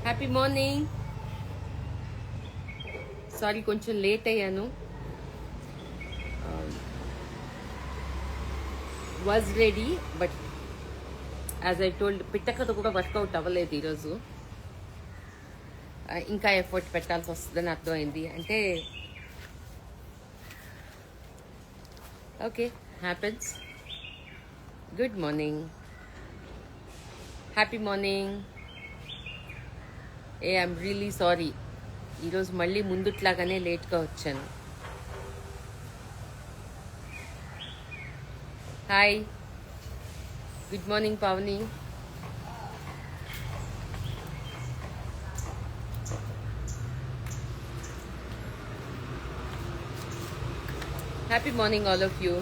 Happy morning. Sorry కొంచెం late అయ్యాను. Was ready but as I told పిట్టకథ కూడా వర్కౌట్ అవ్వలేదు ఈరోజు. ఇంకా ఎఫర్ట్ పెట్టాల్సి వస్తుందని అర్థమైంది. అంటే okay, happens. Good morning, happy morning. I'm really sorry, ఈరోజు మళ్ళీ ముందుట్లాగానే లేట్గా వచ్చాను. Hi, good morning Pavani. Happy morning all of you.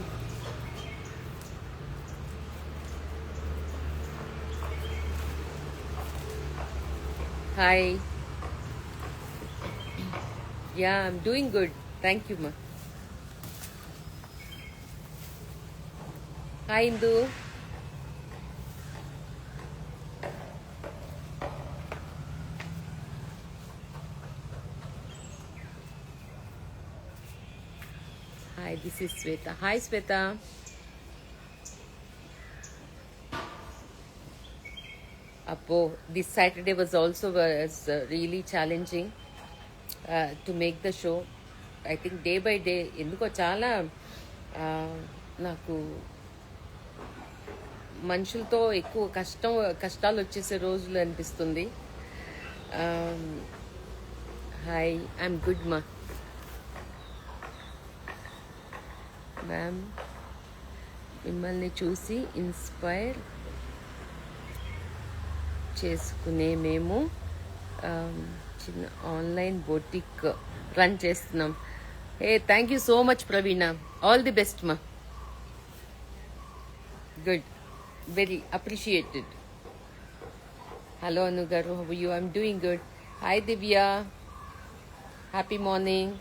Hi. Yeah, I'm doing good. Thank you, ma. Hi, Indu. Hi, this is Sweta. Hi, Sweta. Appo, this Saturday was also really challenging. To make the show. I think day by day ఎందుకో చాలా నాకు మనుషులతో ఎక్కువ కష్టాలు వచ్చేసే రోజులు అనిపిస్తుంది. Hi, I'm good మా. మ్యామ్, మిమ్మల్ని చూసి ఇన్స్పైర్ చేసుకునే మేము చిన్న ఆన్లైన్ బొటిక్ రన్ చేస్తున్నాం. Thank you so much Praveena. All the best మా. Good, very appreciated. Hello Anu garu, how you? I'm doing good. Hi Divya, happy morning.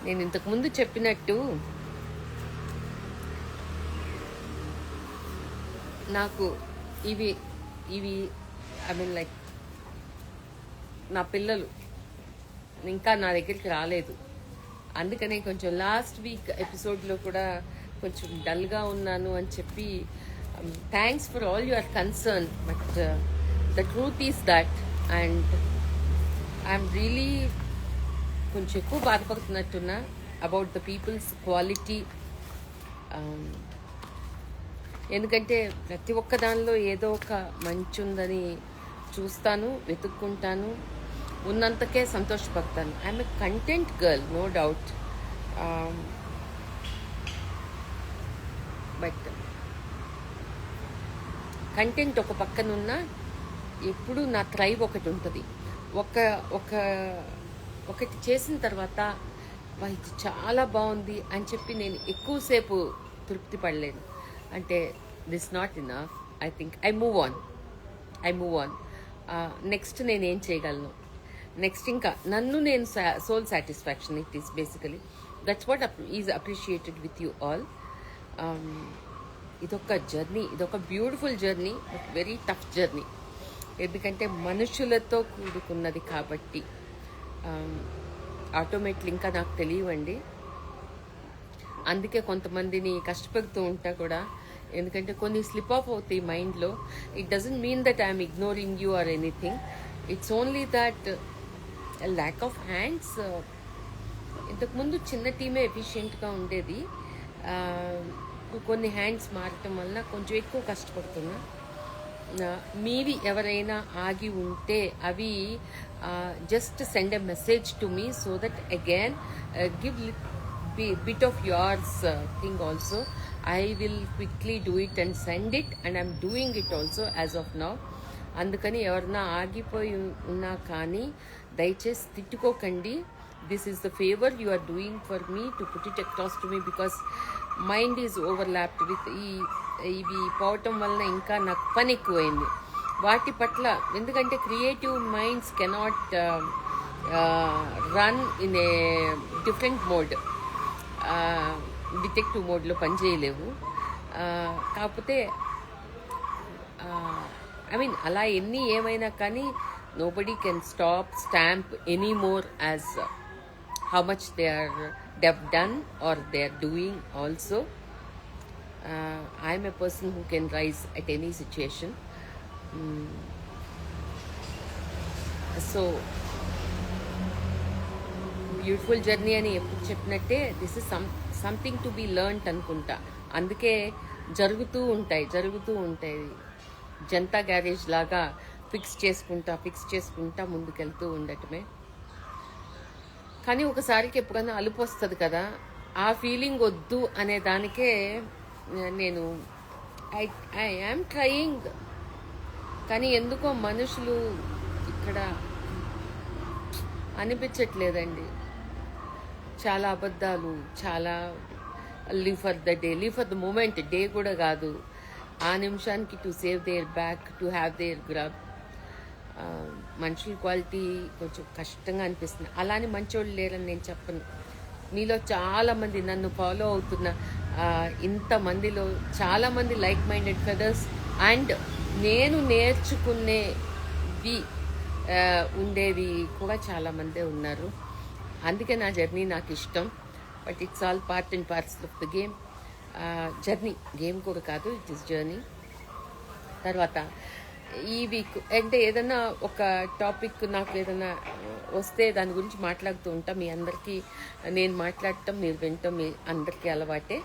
నేను ఇంతకుముందు చెప్పినట్టు నాకు ఇవి ఐ మీన్ లైక్ నా పిల్లలు ఇంకా నా దగ్గరికి రాలేదు. అందుకనే కొంచెం లాస్ట్ వీక్ ఎపిసోడ్లో కూడా కొంచెం డల్గా ఉన్నాను అని చెప్పి thanks for all your concern, but the truth is that. And I'm really కొంచెం ఎక్కువ బాధపడుతున్నట్టున్నా అబౌట్ ద పీపుల్స్ క్వాలిటీ. ఎందుకంటే ప్రతి ఒక్క దానిలో ఏదో ఒక మంచి ఉందని చూస్తాను, వెతుక్కుంటాను, ఉన్నంతకే సంతోషపడతాను. I'm a content girl, no doubt. But content ఒక పక్కనున్న ఎప్పుడు నా ట్రైబ్ ఒకటి ఉంటుంది. ఒకటి చేసిన తర్వాత ఇది చాలా బాగుంది అని చెప్పి నేను ఎక్కువసేపు తృప్తి పడలేను. అంటే this not enough. I think I move on. Next నేనేం చేయగలను, నెక్స్ట్ ఇంకా నన్ను నేను soul satisfaction. It is basically that's what is appreciated with you all. ఇదొక జర్నీ, ఇదొక beautiful journey, but very tough journey. ఎందుకంటే మనుషులతో కూడుకున్నది కాబట్టి. ఆటోమేటిక్ ఇంకా నాకు తెలియవండి, అందుకే కొంతమందిని కష్టపడుతూ ఉంటా కూడా. ఎందుకంటే కొన్ని స్లిప్ ఆఫ్ అవుతాయి మైండ్లో. It doesn't mean that I'm ignoring you or anything. It's only that lack of hands. ఇంతకుముందు చిన్న టీమే ఎఫిషియెంట్గా ఉండేది. కొన్ని హ్యాండ్స్ మారటం వలన కొంచెం ఎక్కువ కష్టపడుతున్నా. మీవి ఎవరైనా ఆగి ఉంటే అవి just send a message to me so that again give bit of yours thing also. I will quickly do it and send it, and I'm doing it also as of now. అందుకని ఎవరన్నా ఆగిపోయి ఉన్నా కానీ దయచేసి తిట్టుకోకండి. This is the favour you are doing for me to put it across to me, because mind is overlapped with ఇవి పోవటం వలన ఇంకా నాకు పని ఎక్కువైంది వాటి పట్ల. ఎందుకంటే creative minds cannot run in a different mode. Detective మోడ్లో పనిచేయలేవు. కాకపోతే ఐ మీన్ అలా ఎన్ని ఏమైనా కానీ nobody can stamp any more as how much they've done or they're doing also. I'm a person who can rise at any situation. So beautiful journey అని ఎప్పుడు చెప్పినట్టే this is something to be learned అనుకుంటా. అందుకే జరుగుతూ ఉంటాయి Janata garage లాగా fix చేసుకుంటా ముందుకెళ్తూ ఉండటమే. కానీ ఒకసారికి ఎప్పుడైనా అలుపు వస్తుంది కదా, ఆ ఫీలింగ్ వద్దు అనే దానికే నేను ఐ యామ్ ట్రయింగ్. కానీ ఎందుకో మనుషులు ఇక్కడ అనిపించట్లేదండి. చాలా అబద్ధాలు, చాలా live for the moment. Day కూడా కాదు, ఆ నిమిషానికి to save their back, to have their grub. మనుషుల క్వాలిటీ కొంచెం కష్టంగా అనిపిస్తుంది. అలానే మంచోళ్ళు లేరని నేను చెప్పను. మీలో చాలామంది నన్ను ఫాలో అవుతున్న ఇంతమందిలో చాలామంది లైక్ మైండెడ్ ఫెదర్స్ అండ్ నేను నేర్చుకునేవి ఉండేవి కూడా చాలామందే ఉన్నారు. అందుకే నా జర్నీ నాకు ఇష్టం. But it's all part and parcel of the game. Journey game కూడా కాదు, ఇట్ ఈస్ జర్నీ. తర్వాత ఈ వీక్ అంటే ఏదైనా ఒక టాపిక్ నాకు ఏదైనా వస్తే దాని గురించి మాట్లాడుతూ ఉంటా. మీ అందరికీ నేను మాట్లాడటం, మీరు వినటం మీ అందరికీ అలవాటే.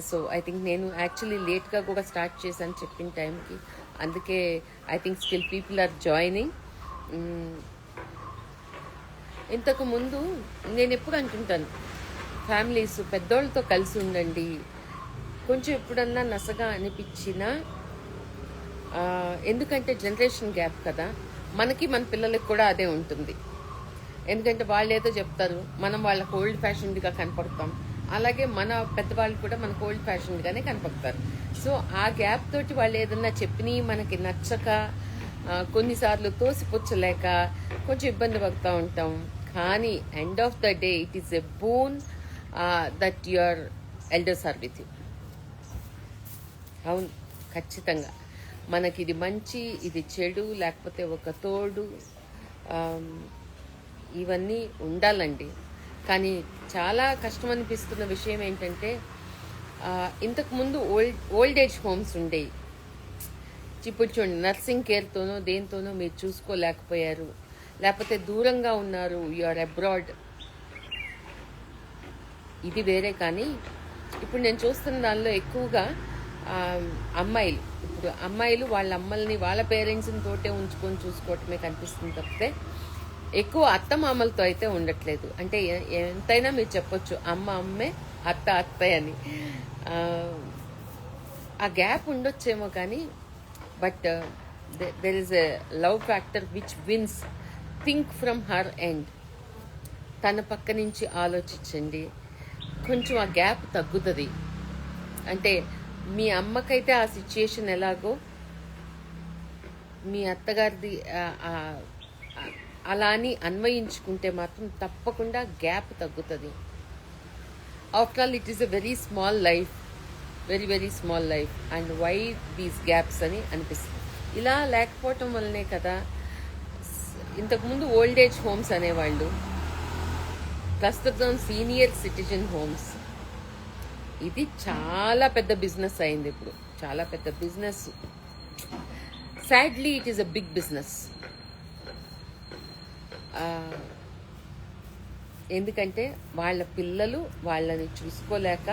సో ఐ థింక్ నేను యాక్చువల్లీ లేట్గా కూడా స్టార్ట్ చేశాను చెప్పిన టైంకి. అందుకే I think still people are joining. ఇంతకు ముందు నేను ఎప్పుడు అంటుంటాను, ఫ్యామిలీస్ పెద్దోళ్ళతో కలిసి ఉండండి. కొంచెం ఎప్పుడన్నా నసగా అనిపించినా, ఎందుకంటే జనరేషన్ గ్యాప్ కదా, మనకి మన పిల్లలకి కూడా అదే ఉంటుంది. ఎందుకంటే వాళ్ళు ఏదో చెప్తారు, మనం వాళ్ళకి ఓల్డ్ ఫ్యాషన్డ్గా కనపడతాం. అలాగే మన పెద్దవాళ్ళు కూడా మనకు ఓల్డ్ ఫ్యాషన్డ్గానే కనపడతారు. సో ఆ గ్యాప్ తోటి వాళ్ళు ఏదన్నా చెప్పినా మనకి నచ్చక, కొన్నిసార్లు తోసిపుచ్చలేక కొంచెం ఇబ్బంది పడుతూ ఉంటాం. కానీ end of the day it is a boon that your elders are with you. అవును, ఖచ్చితంగా మనకి ఇది మంచి, ఇది చెడు, లేకపోతే ఒక తోడు, ఇవన్నీ ఉండాలండి. కానీ చాలా కష్టం అనిపిస్తున్న విషయం ఏంటంటే, ఇంతకుముందు ఓల్డ్ ఏజ్ హోమ్స్ ఉండేవి. ఇప్పుడు చూడండి, నర్సింగ్ కేర్తోనో దేనితోనో మీరు చూసుకోలేకపోయారు, లేకపోతే దూరంగా ఉన్నారు, యు ఆర్ అబ్రాడ్, ఇది వేరే. కానీ ఇప్పుడు నేను చూస్తున్న దానిలో ఎక్కువగా అమ్మాయిలు వాళ్ళ అమ్మల్ని వాళ్ళ పేరెంట్స్ని తోటే ఉంచుకొని చూసుకోవటమే కనిపిస్తుంది తప్పితే ఎక్కువ అత్తమామలతో అయితే ఉండట్లేదు. అంటే ఎంతైనా మీరు చెప్పొచ్చు అమ్మే అత్తే అని. ఆ గ్యాప్ ఉండొచ్చేమో కానీ, but there is a love factor which wins. Think from her end. తన పక్క నుంచి ఆలోచించండి, కొంచెం ఆ గ్యాప్ తగ్గుతుంది. అంటే మీ అమ్మకైతే ఆ సిచ్యుయేషన్ ఎలాగో, మీ అత్తగారిది అలా అని అన్వయించుకుంటే మాత్రం తప్పకుండా గ్యాప్ తగ్గుతుంది. After all it is a very small life, very very small life, and why these gaps అని అనిపిస్తుంది. ఇలా లేకపోవటం వల్లనే కదా ఇంతకుముందు ఓల్డ్ ఏజ్ హోమ్స్ అనేవాళ్ళు, ప్రస్తుతం సీనియర్ సిటిజన్ హోమ్స్. ఇది చాలా పెద్ద బిజినెస్ అయింది ఇప్పుడు, చాలా పెద్ద business. Sadly it is a big business. ఎందుకంటే వాళ్ళ పిల్లలు వాళ్ళని చూసుకోలేక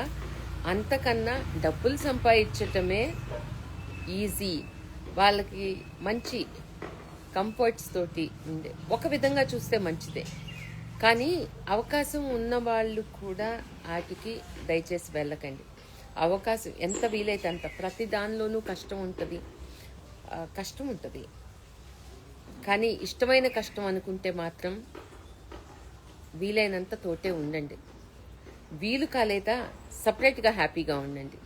అంతకన్నా డబ్బులు సంపాదించటమే ఈజీ. వాళ్ళకి మంచి కంఫర్ట్స్ తోటి ఉండే, ఒక విధంగా చూస్తే మంచిదే. కానీ అవకాశం ఉన్న వాళ్ళు కూడా వాటికి దయచేసి వెళ్ళకండి. అవకాశం ఎంత వీలైతే అంత, ప్రతి దానిలోనూ కష్టం ఉంటుంది. కానీ ఇష్టమైన కష్టం అనుకుంటే మాత్రం వీలైనంత తోటే ఉండండి. వీలు కాలేదా సపరేట్గా హ్యాపీగా ఉండండి.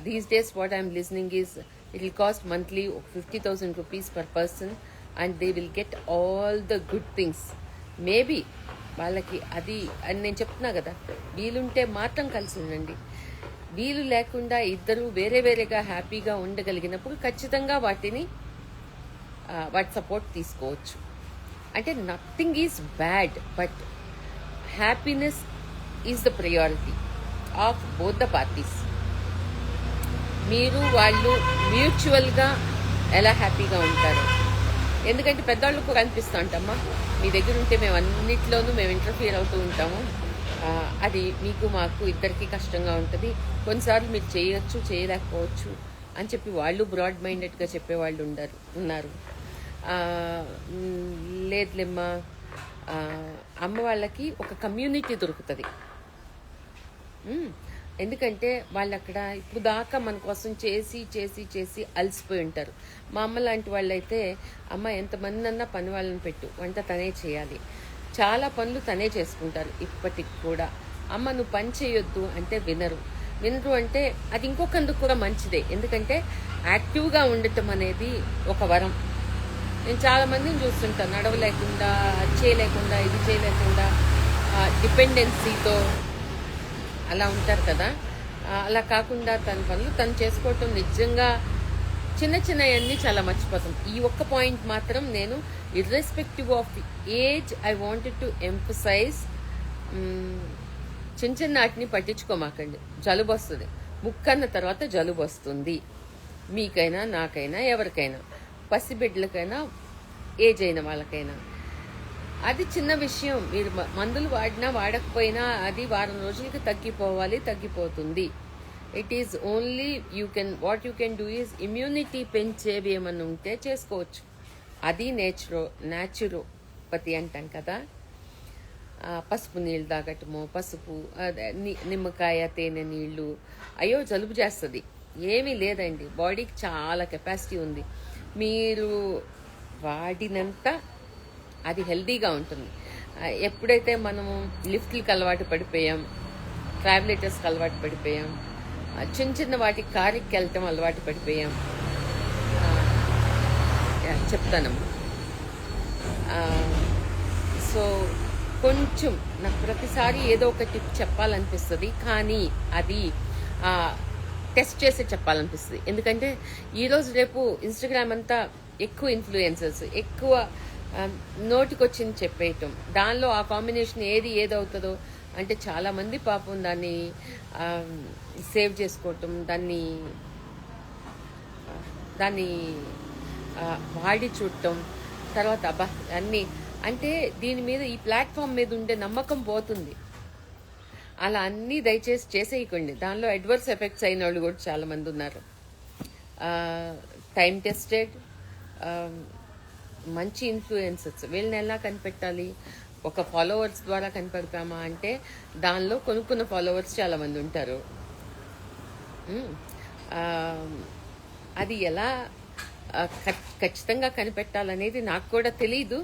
These days what I'm listening is it will cost monthly 50,000 rupees per person and they will get all the good things. Maybe వాళ్ళకి అది అని నేను చెప్తున్నా కదా, వీలుంటే మాత్రం కలిసి ఉండండి. వీలు లేకుండా ఇద్దరు వేరే వేరేగా హ్యాపీగా ఉండగలిగినప్పుడు ఖచ్చితంగా వాటి సపోర్ట్ తీసుకోవచ్చు. అంటే nothing is bad, but happiness is the priority of both the parties. మీరు వాళ్ళు మ్యూచువల్గా ఎలా హ్యాపీగా ఉంటారో. ఎందుకంటే పెద్దవాళ్ళకు కూడా అనిపిస్తూ ఉంటామా, మీ దగ్గర ఉంటే మేము అన్నిట్లోనూ మేము ఇంటర్ఫియర్ అవుతూ ఉంటాము, అది మీకు మాకు ఇద్దరికీ కష్టంగా ఉంటుంది, కొన్నిసార్లు మీరు చేయొచ్చు చేయలేకపోవచ్చు అని చెప్పి వాళ్ళు బ్రాడ్ మైండెడ్గా చెప్పేవాళ్ళు ఉన్నారు. లేదులేమ్మా, అమ్మ వాళ్ళకి ఒక కమ్యూనిటీ దొరుకుతుంది. ఎందుకంటే వాళ్ళు అక్కడ ఇప్పుడు దాకా మన కోసం చేసి చేసి చేసి అలసిపోయి ఉంటారు. మా అమ్మ లాంటి వాళ్ళైతే, అమ్మ ఎంతమంది అన్నా పని వాళ్ళని పెట్టు, వంట తనే చేయాలి, చాలా పనులు తనే చేసుకుంటారు ఇప్పటికి కూడా. అమ్మ నువ్వు పని చేయొద్దు అంటే వినరు అంటే అది ఇంకొకందుకు కూడా మంచిదే. ఎందుకంటే యాక్టివ్గా ఉండటం అనేది ఒక వరం. నేను చాలా మందిని చూస్తుంటాను, నడవలేకుండా, చేయలేకుండా, ఇది చేయలేకుండా, డిపెండెన్సీతో అలా ఉంటారు కదా. అలా కాకుండా తన పనులు తను చేసుకోవటం, నిజంగా చిన్న చిన్నవన్నీ చాలా మర్చిపోతాం. ఈ ఒక్క పాయింట్ మాత్రం నేను irrespective of age I wanted to emphasise. చిన్న చిన్న వాటిని పట్టించుకోమాకండి, జలుబు వస్తుంది. ముక్కన్న తర్వాత జలుబు వస్తుంది, మీకైనా నాకైనా ఎవరికైనా, పసిబిడ్డలకైనా ఏజ్ అయిన వాళ్ళకైనా. అది చిన్న విషయం. మీరు మందులు వాడినా వాడకపోయినా అది వారం రోజులకి తగ్గిపోతుంది. It is only what you can do is immunity పెంచేవి ఏమన్నా ఉంటే చేసుకోవచ్చు. అది న్యాచురోపతి అంటాం కదా. పసుపు నీళ్ళు తాగటము, పసుపు, నిమ్మకాయ, తేనె నీళ్ళు. అయ్యో జలుబు చేస్తుంది, ఏమీ లేదండి, బాడీకి చాలా కెపాసిటీ ఉంది. మీరు వాడినంత అది హెల్దీగా ఉంటుంది. ఎప్పుడైతే మనము లిఫ్ట్లకు అలవాటు పడిపోయాం, ట్రావెలేటర్స్కి అలవాటు పడిపోయాం, చిన్న చిన్న వాటికి కారుకి వెళ్ళటం అలవాటు పడిపోయాం. చెప్తానమ్మా. సో కొంచెం నాకు ప్రతిసారి ఏదో ఒక టిప్ చెప్పాలనిపిస్తుంది, కానీ అది టెస్ట్ చేసి చెప్పాలనిపిస్తుంది. ఎందుకంటే ఈరోజు రేపు ఇన్స్టాగ్రామ్ అంతా ఎక్కువ ఇన్ఫ్లుయెన్సర్స్, ఎక్కువ నోటికొచ్చింది చెప్పేయటం, దానిలో ఆ కాంబినేషన్ ఏదవుతుందో అంటే చాలామంది పాపం దాన్ని సేవ్ చేసుకోవటం, దాన్ని వాడి చూడటం, తర్వాత అబ్బా అన్నీ అంటే దీని మీద, ఈ ప్లాట్ఫామ్ మీద ఉండే నమ్మకం పోతుంది. అలా అన్నీ దయచేసి చేసేయకండి. దానిలో అడ్వర్స్ ఎఫెక్ట్స్ అయిన వాళ్ళు కూడా చాలామంది ఉన్నారు. టైం టెస్టెడ్ మంచి ఇన్ఫ్లుయెన్సర్స్, వీళ్ళని ఎలా కనిపెట్టాలి? ఒక ఫాలోవర్స్ ద్వారా కనిపెడతామా అంటే దానిలో కొనుక్కున్న ఫాలోవర్స్ చాలామంది ఉంటారు. అది ఎలా ఖచ్చితంగా కనిపెట్టాలనేది నాకు కూడా తెలీదు.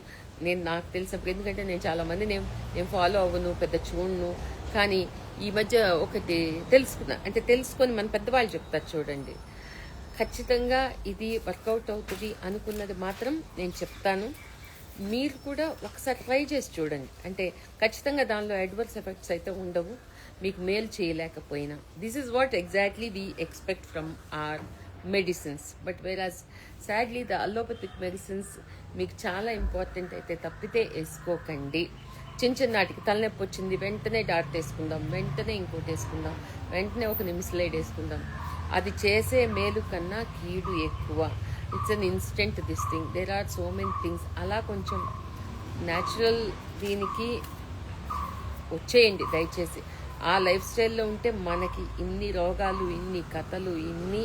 నాకు తెలిసినప్పుడు, ఎందుకంటే నేను చాలామంది నేను ఫాలో అవ్వను, పెద్ద చూడను. కానీ ఈ మధ్య ఒకటి తెలుసుకున్నా, అంటే తెలుసుకొని మన పెద్దవాళ్ళు చెప్తారు చూడండి, ఖచ్చితంగా ఇది వర్కౌట్ అవుతుంది అనుకున్నది మాత్రం నేను చెప్తాను. మీరు కూడా ఒకసారి ట్రై చేసి చూడండి. అంటే ఖచ్చితంగా దానిలో అడ్వర్స్ ఎఫెక్ట్స్ అయితే ఉండవు, మీకు మేలు చేయలేకపోయినా. This is what exactly we expect from our medicines. But whereas sadly the allopathic medicines మీకు చాలా ఇంపార్టెంట్ అయితే తప్పితే వేసుకోకండి. చిన్న నాటికి తలనొప్పి వచ్చింది, వెంటనే డాట్ వేసుకుందాం, వెంటనే ఇంకోటి వేసుకుందాం, వెంటనే ఒక నిమిషంలైడ్ వేసుకుందాం. అది చేసే మేలు కన్నా కీడు ఎక్కువ. It's an instant this thing. There are so many things. అలా కొంచెం న్యాచురల్ దీనికి వచ్చేయండి దయచేసి. ఆ లైఫ్ స్టైల్లో ఉంటే మనకి ఇన్ని రోగాలు, ఇన్ని కథలు, ఇన్ని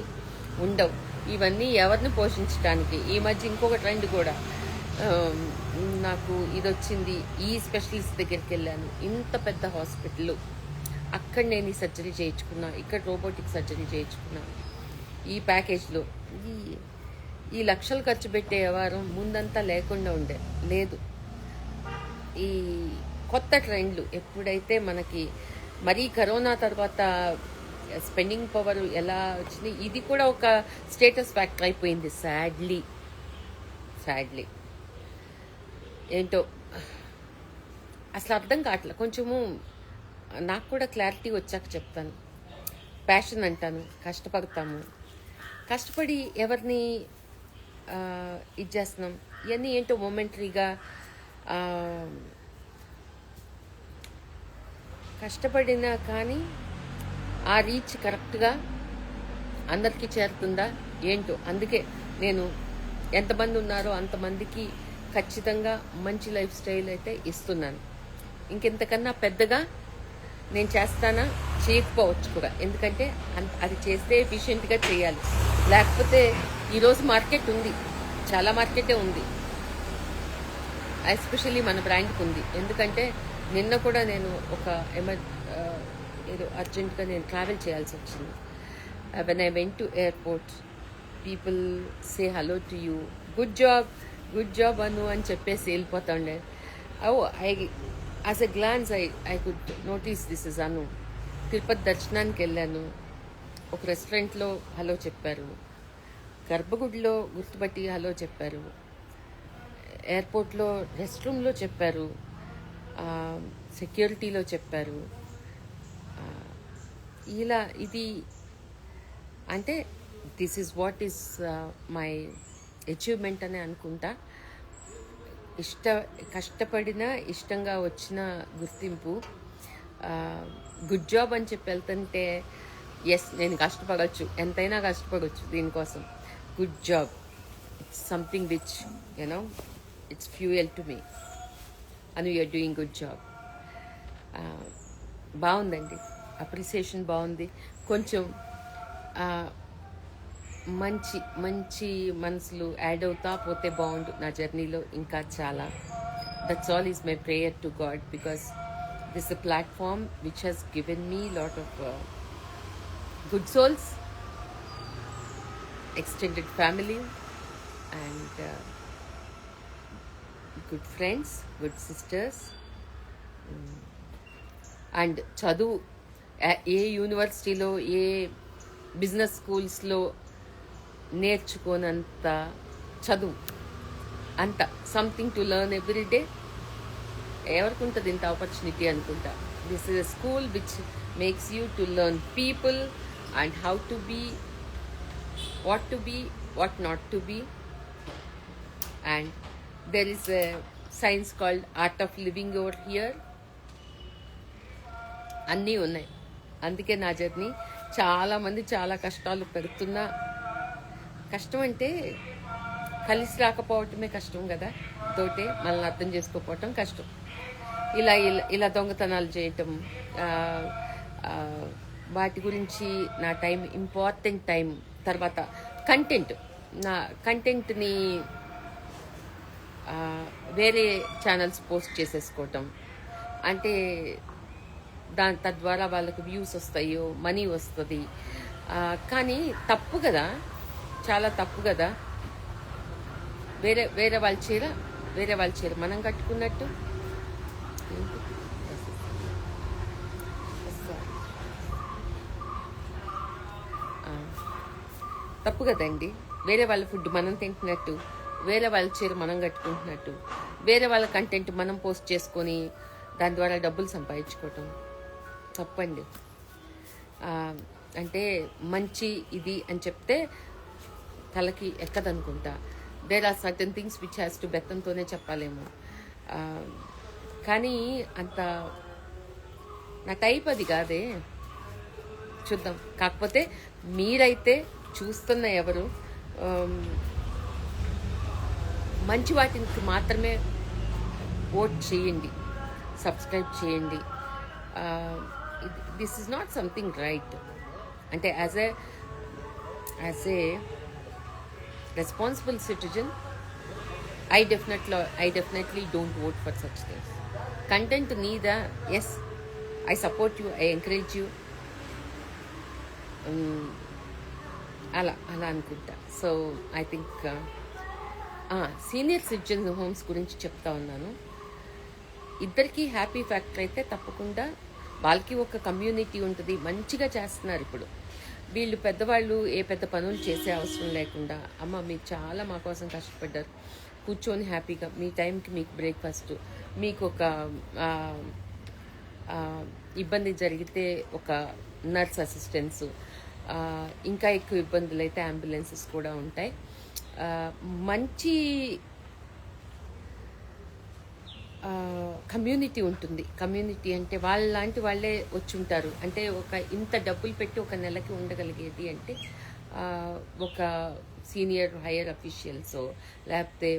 ఉండవు. ఇవన్నీ ఎవరిని పోషించడానికి. ఈ మధ్య ఇంకొక ట్రెండ్ కూడా, నాకు ఇది వచ్చింది, ఈ స్పెషలిస్ట్ దగ్గరికి వెళ్ళాను, ఇంత పెద్ద హాస్పిటల్, అక్కడ నేను ఈ సర్జరీ చేయించుకున్నా, ఇక్కడ రోబోటిక్ సర్జరీ చేయించుకున్నా, ఈ ప్యాకేజ్లో ఈ లక్షలు ఖర్చు పెట్టే వ్యవహారం ముందంతా లేకుండా లేదు. ఈ కొత్త ట్రెండ్లు ఎప్పుడైతే మనకి మరీ కరోనా తర్వాత స్పెండింగ్ పవర్ ఎలా వచ్చింది, ఇది కూడా ఒక స్టేటస్ ఫ్యాక్టర్ అయిపోయింది. సాడ్లీ ఏంటో అసలు అర్థం కావట్లేదు. కొంచెము నాకు కూడా క్లారిటీ వచ్చాక చెప్తాను. ప్యాషన్ అంటాను, కష్టపడతాము. కష్టపడి ఎవరిని ఇది చేస్తున్నాం, ఇవన్నీ ఏంటో మొమెంటరీగా కష్టపడినా కానీ ఆ రీచ్ కరెక్ట్గా అందరికీ చేరుతుందా ఏంటో. అందుకే నేను ఎంతమంది ఉన్నారో అంతమందికి ఖచ్చితంగా మంచి లైఫ్ స్టైల్ అయితే ఇస్తున్నాను. ఇంకెంతకన్నా పెద్దగా నేను చేస్తానా, చేయకపోవచ్చు కూడా. ఎందుకంటే అది చేస్తే ఎఫిషియెంట్గా చేయాలి. లేకపోతే ఈరోజు మార్కెట్ ఉంది, చాలా మార్కెటే ఉంది, ఎస్పెషల్లీ మన బ్రాండ్కి ఉంది. ఎందుకంటే నిన్న కూడా నేను ఒక ఏదో అర్జెంట్గా నేను ట్రావెల్ చేయాల్సి వచ్చింది. When I went to airport, people say hello to you, good job Anu అని చెప్పేసి వెళ్ళిపోతుండే. As a glance I could notice this is Anu. Tirupati దర్శనానికి వెళ్ళాను, ఒక రెస్టారెంట్లో హలో చెప్పారు, గర్భగుడిలో గుర్తుపట్టి హలో చెప్పారు, ఎయిర్పోర్ట్లో రెస్ట్ రూమ్లో చెప్పారు, సెక్యూరిటీలో చెప్పారు. ఇలా ఇది అంటే this is what is my achievement అని అనుకుంటా. కష్టపడిన ఇష్టంగా వచ్చిన గుర్తింపు. గుడ్ జాబ్ అని చెప్పి వెళ్తుంటే ఎస్, నేను కష్టపడవచ్చు, ఎంతైనా కష్టపడవచ్చు దీనికోసం. Good job, it's something which you know it's fuel to me. అను యూఆర్ డూయింగ్ గుడ్ జాబ్. బాగుందండి, అప్రిసియేషన్ బాగుంది. కొంచెం మంచి మంచి మనసులు యాడ్ అవుతా పోతే బాగుండు నా జర్నీలో ఇంకా చాలా. That's all is my prayer to God, because this a platform which has given me lot of good souls, extended family, and good friends, good sisters, and చదువు ఏ యూనివర్సిటీలో ఏ బిజినెస్ స్కూల్స్లో నేర్చుకోనంత చదువు, అంత something to learn every day. ఎవరికి ఉంటుంది ఇంత opportunity అనుకుంటా. This is a school which makes you to learn people and how to be, what to be, what not to be. And there is a science called art of living over here. అన్నీ ఉన్నాయి. అందుకే నా journey చాలామంది చాలా కష్టాలు పెడుతున్నా, కష్టం అంటే కలిసి రాకపోవటమే కష్టం కదా, తోటే మనల్ని అర్థం చేసుకోకపోవటం కష్టం. ఇలా దొంగతనాలు చేయటం, వాటి గురించి నా టైం, ఇంపార్టెంట్ టైం. తర్వాత నా కంటెంట్ని వేరే ఛానల్స్ పోస్ట్ చేసేసుకోవటం, అంటే తద్వారా వాళ్ళకు వ్యూస్ వస్తాయో, మనీ వస్తుంది. కానీ తప్పు కదా, చాలా తప్పు కదా. వేరే వాళ్ళ చీర మనం కట్టుకున్నట్టు తప్పు కదండి. వేరే వాళ్ళ ఫుడ్ మనం తింటున్నట్టు, వేరే వాళ్ళ చీర మనం కట్టుకుంటున్నట్టు, వేరే వాళ్ళ కంటెంట్ మనం పోస్ట్ చేసుకొని దాని ద్వారా డబ్బులు సంపాదించుకోవటం తప్పండి. అంటే మంచి ఇది అని చెప్తే తలకి ఎక్కదనుకుంటా. There are certain things which has to బెత్తంతోనే చెప్పాలేమో. కానీ అంత నా టైప్ అది కాదే, చూద్దాం. కాకపోతే మీరైతే చూస్తున్న ఎవరు మంచి వాటికి మాత్రమే ఓట్ చేయండి, సబ్స్క్రైబ్ చేయండి. This is not something right. అంటే as a responsible citizen I definitely don't vote for such things. Content నీదా, yes, I support you, I encourage you, అలా అనుకుంటా. So I think senior citizen homes గురించి చెప్తా ఉన్నాను. ఇద్దరికీ happy factor అయితే తప్పకుండా. వాళ్ళకి ఒక కమ్యూనిటీ ఉంటుంది, మంచిగా చేస్తున్నారు. ఇప్పుడు వీళ్ళు పెద్దవాళ్ళు ఏ పెద్ద పనులు చేసే అవసరం లేకుండా, అమ్మ మీరు చాలా మా కోసం కష్టపడ్డారు, కూర్చొని హ్యాపీగా మీ టైంకి మీకు బ్రేక్ఫాస్ట్, మీకు ఒక ఇబ్బంది జరిగితే ఒక నర్స్ అసిస్టెన్స్, ఇంకా ఎక్కువ ఇబ్బందులు అయితే అంబులెన్సెస్ కూడా ఉంటాయి. మంచి కమ్యూనిటీ ఉంటుంది. కమ్యూనిటీ అంటే వాళ్ళలాంటి వాళ్ళే వచ్చి ఉంటారు. అంటే ఒక ఇంత డబ్బులు పెట్టి ఒక నెలకి ఉండగలిగేది అంటే ఒక సీనియర్ హైయర్ అఫీషియల్స్, లేకపోతే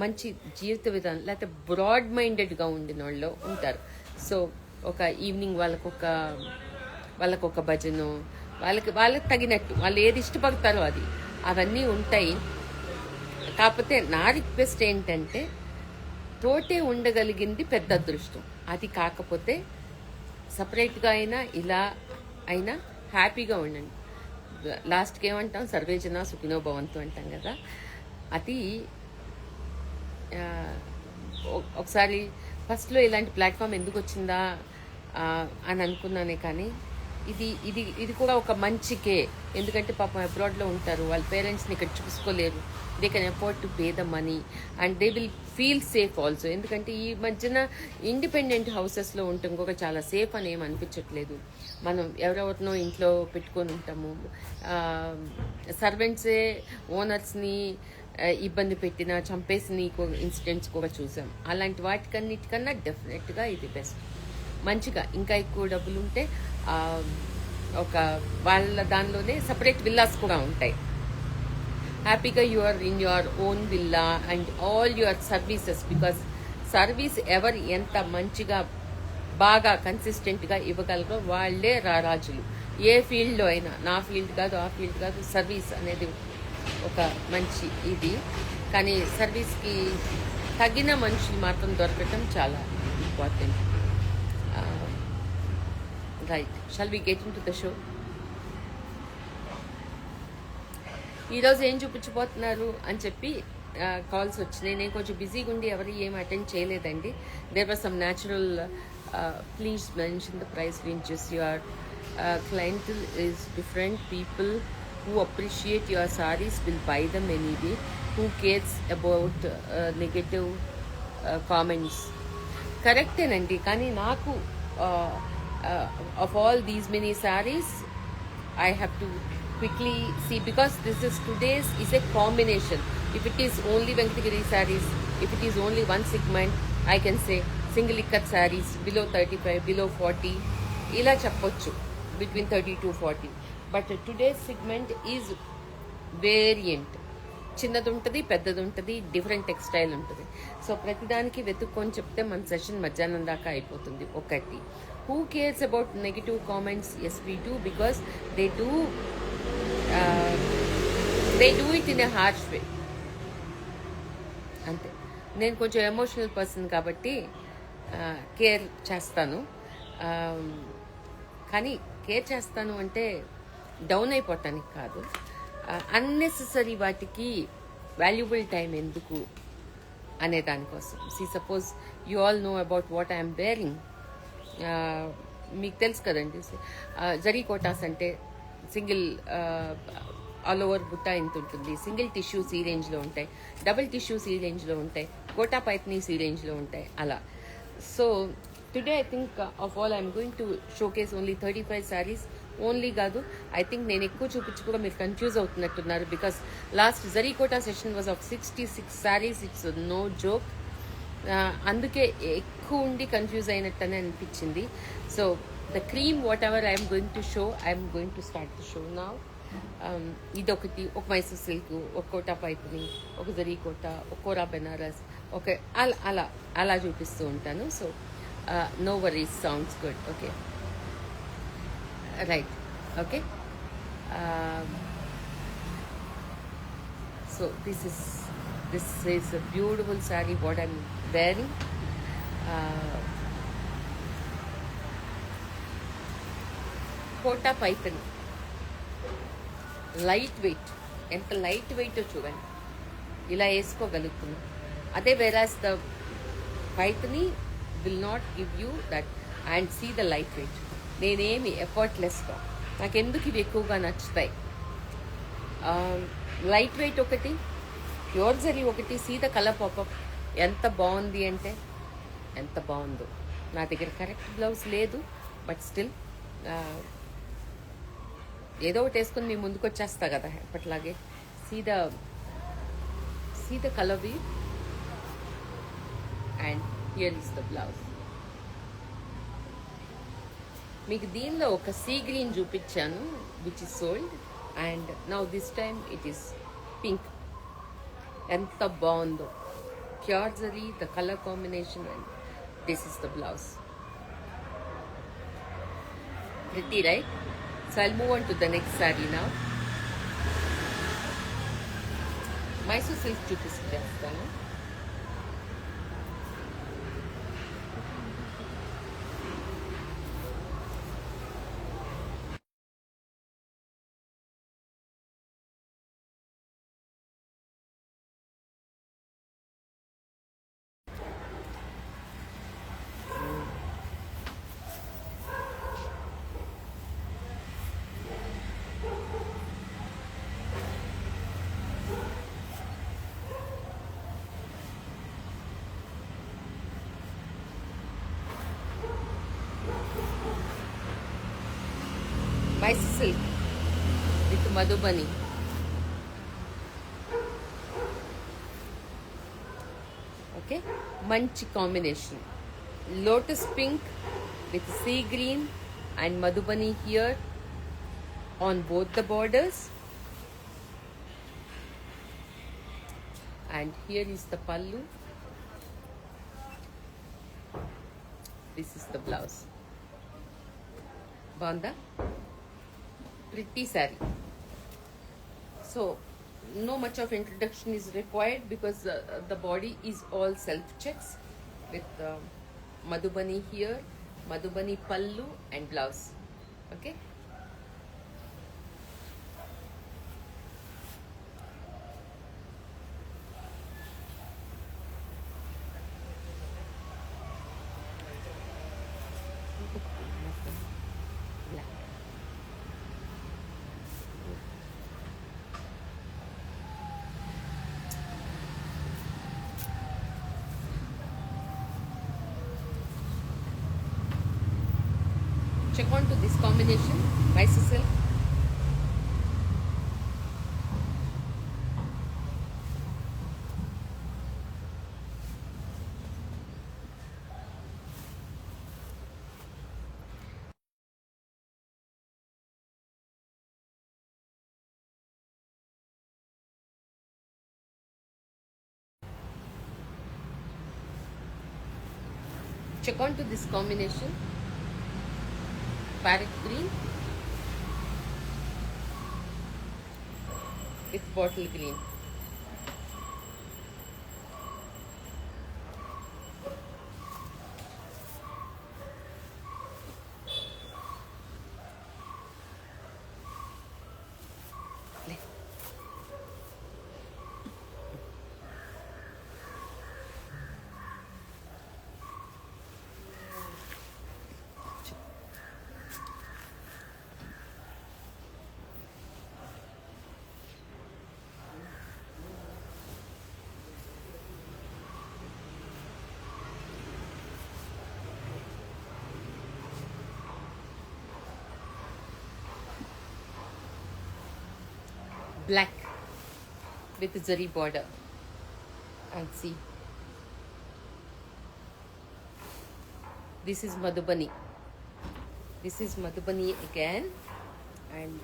మంచి జీవిత విధానం, లేకపోతే బ్రాడ్ మైండెడ్గా ఉండిన వాళ్ళు ఉంటారు. సో ఒక ఈవినింగ్ వాళ్ళకొక భజను, వాళ్ళకి తగినట్టు వాళ్ళు ఏది ఇష్టపడతారో అవన్నీ ఉంటాయి. కాకపోతే నా రిక్వెస్ట్ ఏంటంటే తోటే ఉండగలిగింది పెద్ద అదృష్టం. అది కాకపోతే సపరేట్గా అయినా ఇలా అయినా హ్యాపీగా ఉండండి. లాస్ట్కి ఏమంటాం, సర్వేజన సుఖినో భవంతు అంటాం కదా. అది ఒకసారి ఫస్ట్లో ఇలాంటి ప్లాట్ఫామ్ ఎందుకు వచ్చిందా అని అనుకున్నానే, కానీ ఇది కూడా ఒక మంచికే. ఎందుకంటే పాపం అబ్రాడ్లో ఉంటారు, వాళ్ళ పేరెంట్స్ని ఇక్కడ చూసుకోలేరు. They can afford to pay the money and they will feel safe also. ఎందుకంటే ఈ మధ్యన ఇండిపెండెంట్ హౌసెస్లో ఉండటం కూడా చాలా సేఫ్ అని ఏం అనిపించట్లేదు. మనం ఎవరెవరినో ఇంట్లో పెట్టుకొని ఉంటాము. సర్వెంట్సే ఓనర్స్ని ఇబ్బంది పెట్టిన, చంపేసిన ఇన్సిడెంట్స్ కూడా చూసాం. అలాంటి వాటికన్నిటికన్నా డెఫినెట్గా ఇది బెస్ట్. మంచిగా ఇంకా ఎక్కువ డబ్బులు ఉంటే ఒక వాళ్ళ దానిలోనే సపరేట్ విల్లాస్ కూడా ఉంటాయి. హ్యాపీగా you are in your own villa and all your services. Because service ఎవరు ఎంత మంచిగా బాగా కన్సిస్టెంట్గా ఇవ్వగలరో వాళ్ళే రారాజులు. ఏ ఫీల్డ్లో అయినా, నా ఫీల్డ్ కాదు ఆ ఫీల్డ్ కాదు, సర్వీస్ అనేది ఒక మంచి ఇది. కానీ సర్వీస్కి తగిన మనుషులు మాత్రం దొరకటం చాలా important. Right, shall we get into the show. ఈరోజు ఏం చూపించబోతున్నారు అని చెప్పి కాల్స్ వచ్చినాయి. నేను కొంచెం బిజీగా ఉండి ఎవరు ఏం అటెండ్ చేయలేదండి. There was some natural please mention the price ranges. Your clientele is different. People who appreciate your sarees will buy them anyway. Who cares about negative comments? కరెక్టేనండి, కానీ నాకు of all these many sarees I have to quickly see, because this is today's is a combination. If it is only Venkatagiri sarees, if it is only one segment, I can say single ikat sarees below 35, below 40, ila chappochu between 30 to 40. But today's segment is variant. చిన్నది ఉంటుంది, పెద్దది ఉంటుంది, different textile ఉంటుంది. So ప్రతిదానికి వెతుక్కొని చెప్తే మన session మధ్యాహ్నం దాకా అయిపోతుంది. ఒకటి, who cares about negative comments? Yes we do, because they do it in a harsh way. అంతే. నేను కొంచెం ఎమోషనల్ పర్సన్ కాబట్టి కేర్ చేస్తాను. కానీ కేర్ చేస్తాను అంటే డౌన్ అయిపోవటానికి కాదు, అన్నెసెసరీ వాటికి వాల్యుబుల్ టైం ఎందుకు అనే దానికోసం. Suppose you all know about what I'm wearing. మీకు తెలుసు కదండి, జరీ కోటాస్ అంటే సింగిల్ ఆల్ ఓవర్ బుట్ట ఇంత ఉంటుంది, సింగిల్ టిష్యూ సీ రేంజ్లో ఉంటాయి, డబుల్ టిష్యూ సీ రేంజ్లో ఉంటాయి, కోటా పైత్ని సీ రేంజ్లో ఉంటాయి, అలా. So today I think of all I'm going to showcase only 35 sarees. Only కాదు, ఐ థింక్ నేను ఎక్కువ చూపించి కూడా మీరు కన్ఫ్యూజ్ అవుతున్నట్టున్నారు. Because last Zari Kota session was of 66 sarees. It's no joke. అందుకే ఎక్కువ ఉండి కన్ఫ్యూజ్ అయినట్టనే అనిపించింది. So the cream whatever I'm going to show, I'm going to start the show now. ఇదొకటి, ఒక మైసూర్ సిల్క్, ఒక కోటా పైత్ని, ఒక జరీకోటా, ఒక కోరా బెనారస్, ఒక అలా చూపిస్తూ ఉంటాను. So no worries, sounds good. Okay, right, okay. So this is a beautiful saree what I'm wearing. Kota Paithani, light weight. ఎంత లైట్ వెయిట్ చూడండి, ఇలా వేసుకోగలుగుతున్నాం. అదే whereas the Paithani will not give you that. And see the light weight. నేనేమి ఎఫర్ట్లెస్గా, నాకెందుకు ఇవి ఎక్కువగా నచ్చుతాయి. లైట్ వెయిట్ ఒకటి, ప్యూర్ జరీ ఒకటి, సీ ద కలర్ పాపప్ ఎంత బాగుంది అంటే ఎంత బాగుందో. నా దగ్గర కరెక్ట్ బ్లౌజ్ లేదు, బట్ స్టిల్ ఏదో ఒకటి వేసుకొని మీ ముందుకు వచ్చేస్తా కదా ఎప్పట్లాగే. See the colour we and here is the blouse. మీకు దీనిలో ఒక సీ గ్రీన్ చూపించాను which is sold, and now this time it is pink. ఎంత బాగుందో, pure zari, the colour combination, and this is the blouse. Pretty, right? So I'll move on to the next saree now. Mysore silk చూపిస్తాను. Mysore silk with Madhubani. Okay, manchi combination. Lotus pink with sea green and Madhubani here on both the borders. And here is the pallu. This is the blouse. Banda. Pretty saree. So no much of introduction is required because the body is all self checks with Madhubani here, Madhubani pallu and blouse. Okay. Check on to this combination, Mysore silk. Check on to this combination, parrot green with bottle green. Black with zari border, and see, this is Madhubani. This is Madhubani again, and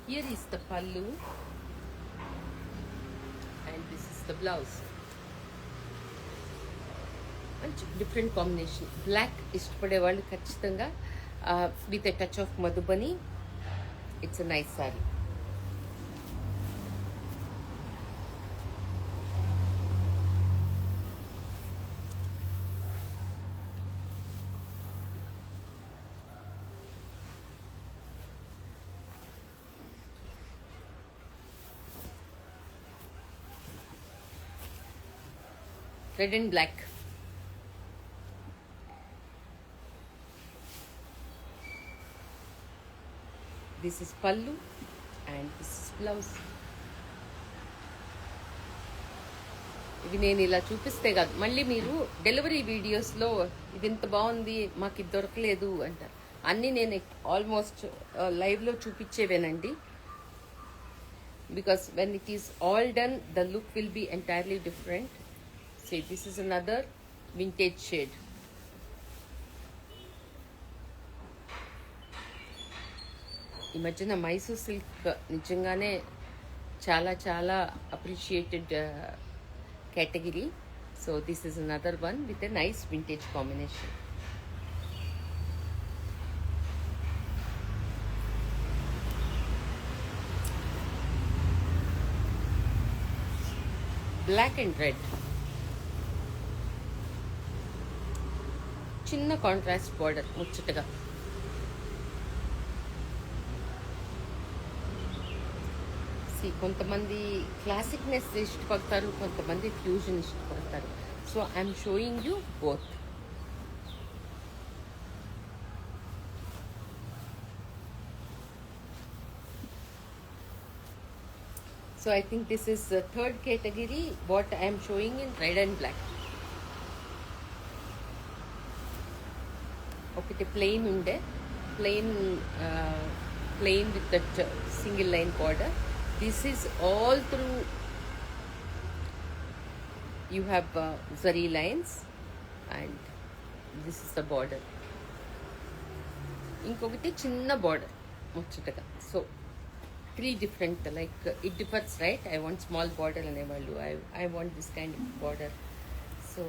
here is the pallu, and this is the blouse. మంచి different combination. Black ఇష్టపడే వాళ్ళు ఖచ్చితంగా with a touch of Madhubani, it's a nice sari. Red and black. This is pallu and this is blouse. ఇవి నేను ఇలా చూపిస్తే కాదు, మళ్ళీ మీరు డెలివరీ వీడియోస్లో ఇది ఇంత బాగుంది మాకు ఇది దొరకలేదు అంటారు. అన్నీ నేను ఆల్మోస్ట్ లైవ్లో చూపించేవేనండి. Because when it is all done the look will be entirely different. See, this is another vintage shade. ఈ మధ్యన మైసూర్ సిల్క్ నిజంగానే చాలా చాలా appreciated category. So this is another one with a nice vintage combination. Black and red, చిన్న contrast border ముచ్చటగా. కొంతమంది క్లాసిక్నెస్ ఇష్టపడతారు, కొంతమంది ఫ్యూజన్ ఇష్టపడతారు. So I'm showing you both. So I think this is the third category what I am showing in red and black. ఒకటి plain ఉండే, plain with that single line border. This is all through you have zari lines and this is the border. ఇంకొకటి చిన్న border ముచ్చటగా. So 3 different, like it differs, right? I want small border అనేవాళ్ళు, I want this kind of border. So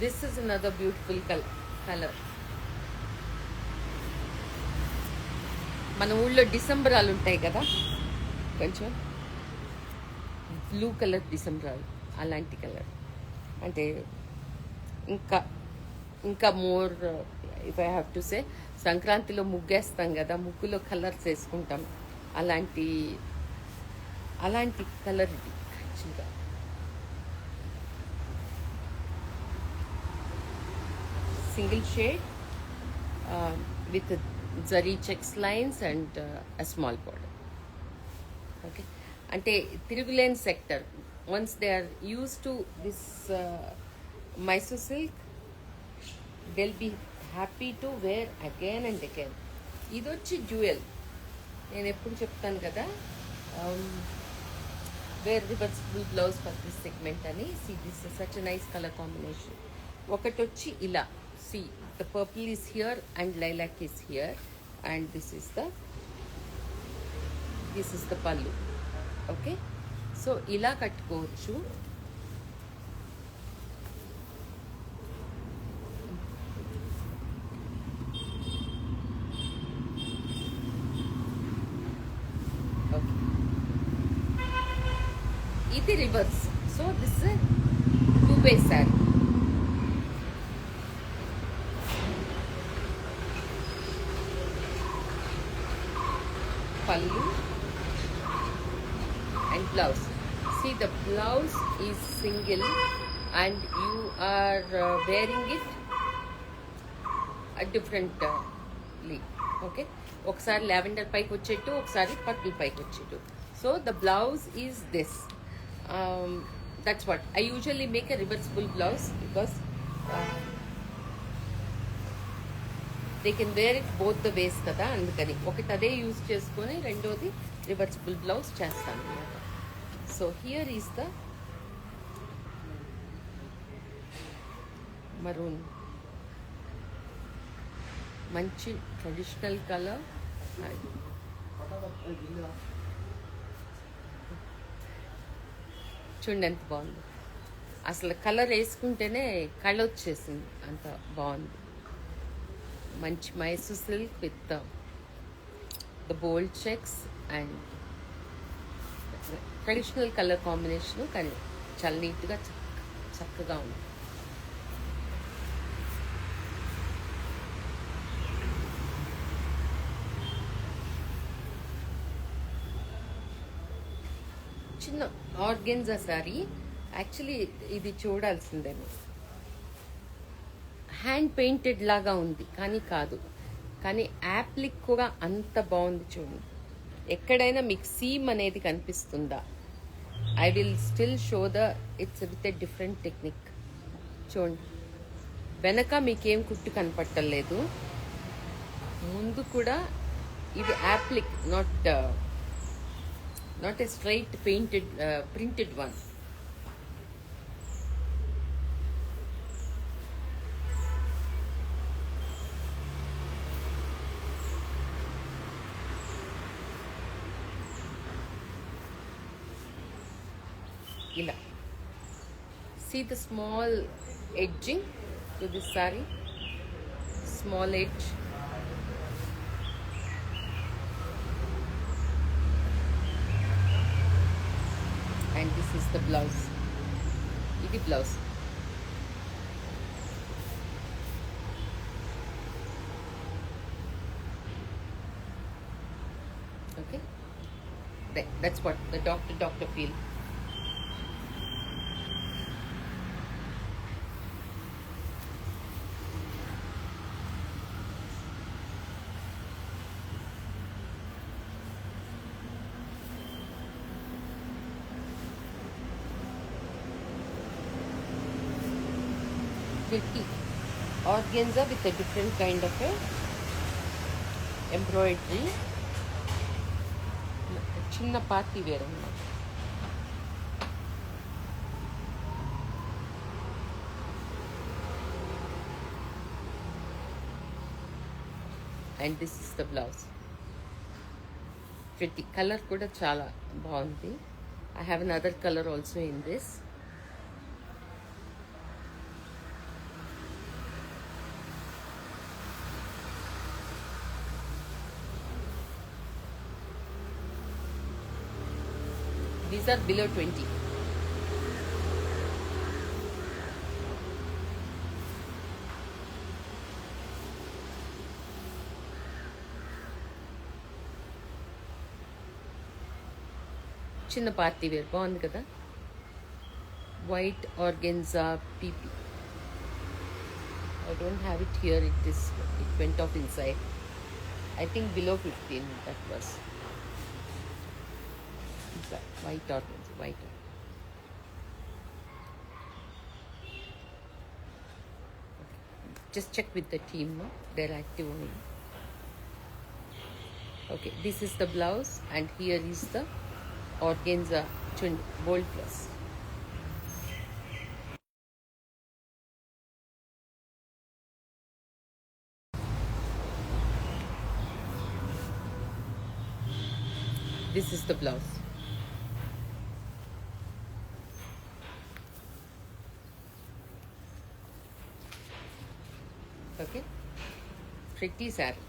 this is another beautiful color. మన ఊళ్ళో డిసెంబరాలు ఉంటాయి కదా, కొంచెం blue colour డిసెంబరాలు, అలాంటి కలర్. అంటే ఇంకా more, if I have to say, సంక్రాంతిలో ముగ్గేస్తాం కదా, ముగ్గులో కలర్స్ వేసుకుంటాం, అలాంటి కలర్ ఇది యాక్చువల్గా. Single shade with zari checks lines and a small border. Okay, అంటే తిరుగులేని sector. Once they are use to this Mysore silk, they'll be happy to wear again and again. ఇది వచ్చి డ్యూయల్. నేను ఎప్పుడు చెప్తాను కదా, wear reversible blouse for this segment అని. See this is such nice colour combination. ఒకటి వచ్చి ఇలా, see the purple is here and lilac is here and this is the pallu. Okay, so ఇలా కట్టుకోవచ్చు. ఇది reverse. So this is Dubai saree. Pallu and blouse. See, the blouse is single and you are wearing it differently. Okay, ఒకసారి lavender పైకి వచ్చేట్టు, ఒకసారి purple పైకి వచ్చేట్టు. So the blouse is this. That's what I usually make a reversible blouse because they can wear it both the ways కదా, అందుకని ఒకటి అదే use చేసుకొని రెండోది రివర్సిబుల్ బ్లౌజ్ చేస్తాను అన్నమాట. So here is the maroon, మంచి ట్రెడిషనల్ కలర్. చూడండి ఎంత బాగుంది. అసలు కలర్ వేసుకుంటేనే కళ్ళ వచ్చేసింది, అంత బాగుంది. మంచి Mysore silk with the bold checks and traditional colour combination, కానీ చాలా నీట్గా చక్కగా ఉంది. చిన్న ఆర్గెన్జా సారీ. యాక్చువల్లీ ఇది చూడాల్సిందేమో, హ్యాండ్ పెయింటెడ్ లాగా ఉంది కానీ కాదు. కానీ యాప్లిక్ కూడా అంత బాగుంది చూడండి. ఎక్కడైనా మీకు సీమ్ అనేది కనిపిస్తుందా? I will still show it's with a different technique. చూడండి, వెనక మీకేం కుట్టు కనపట్టలేదు, ముందు కూడా ఇది appliqué, not a straight painted printed one. ఇలా see the small edging to this saree, small edge. And this is the blouse. Idi blouse. Okay, that's what the doctor feel. Pretty organza with a different kind of a embroidery. చిన్న party wear అన్నమాట. And this is the blouse. Pretty color కూడా చాలా బాగుంది. I have another color also in this. These are below 20. చిన్న party wear బాగుంది కదా. White organza PP. I don't have it here. It went off inside. I think below 15 that was. White organza, white. Just check with the team, no? They're active only. Okay, this is the blouse and here is the organza bold plus. This is the blouse. Okay, pretty saree.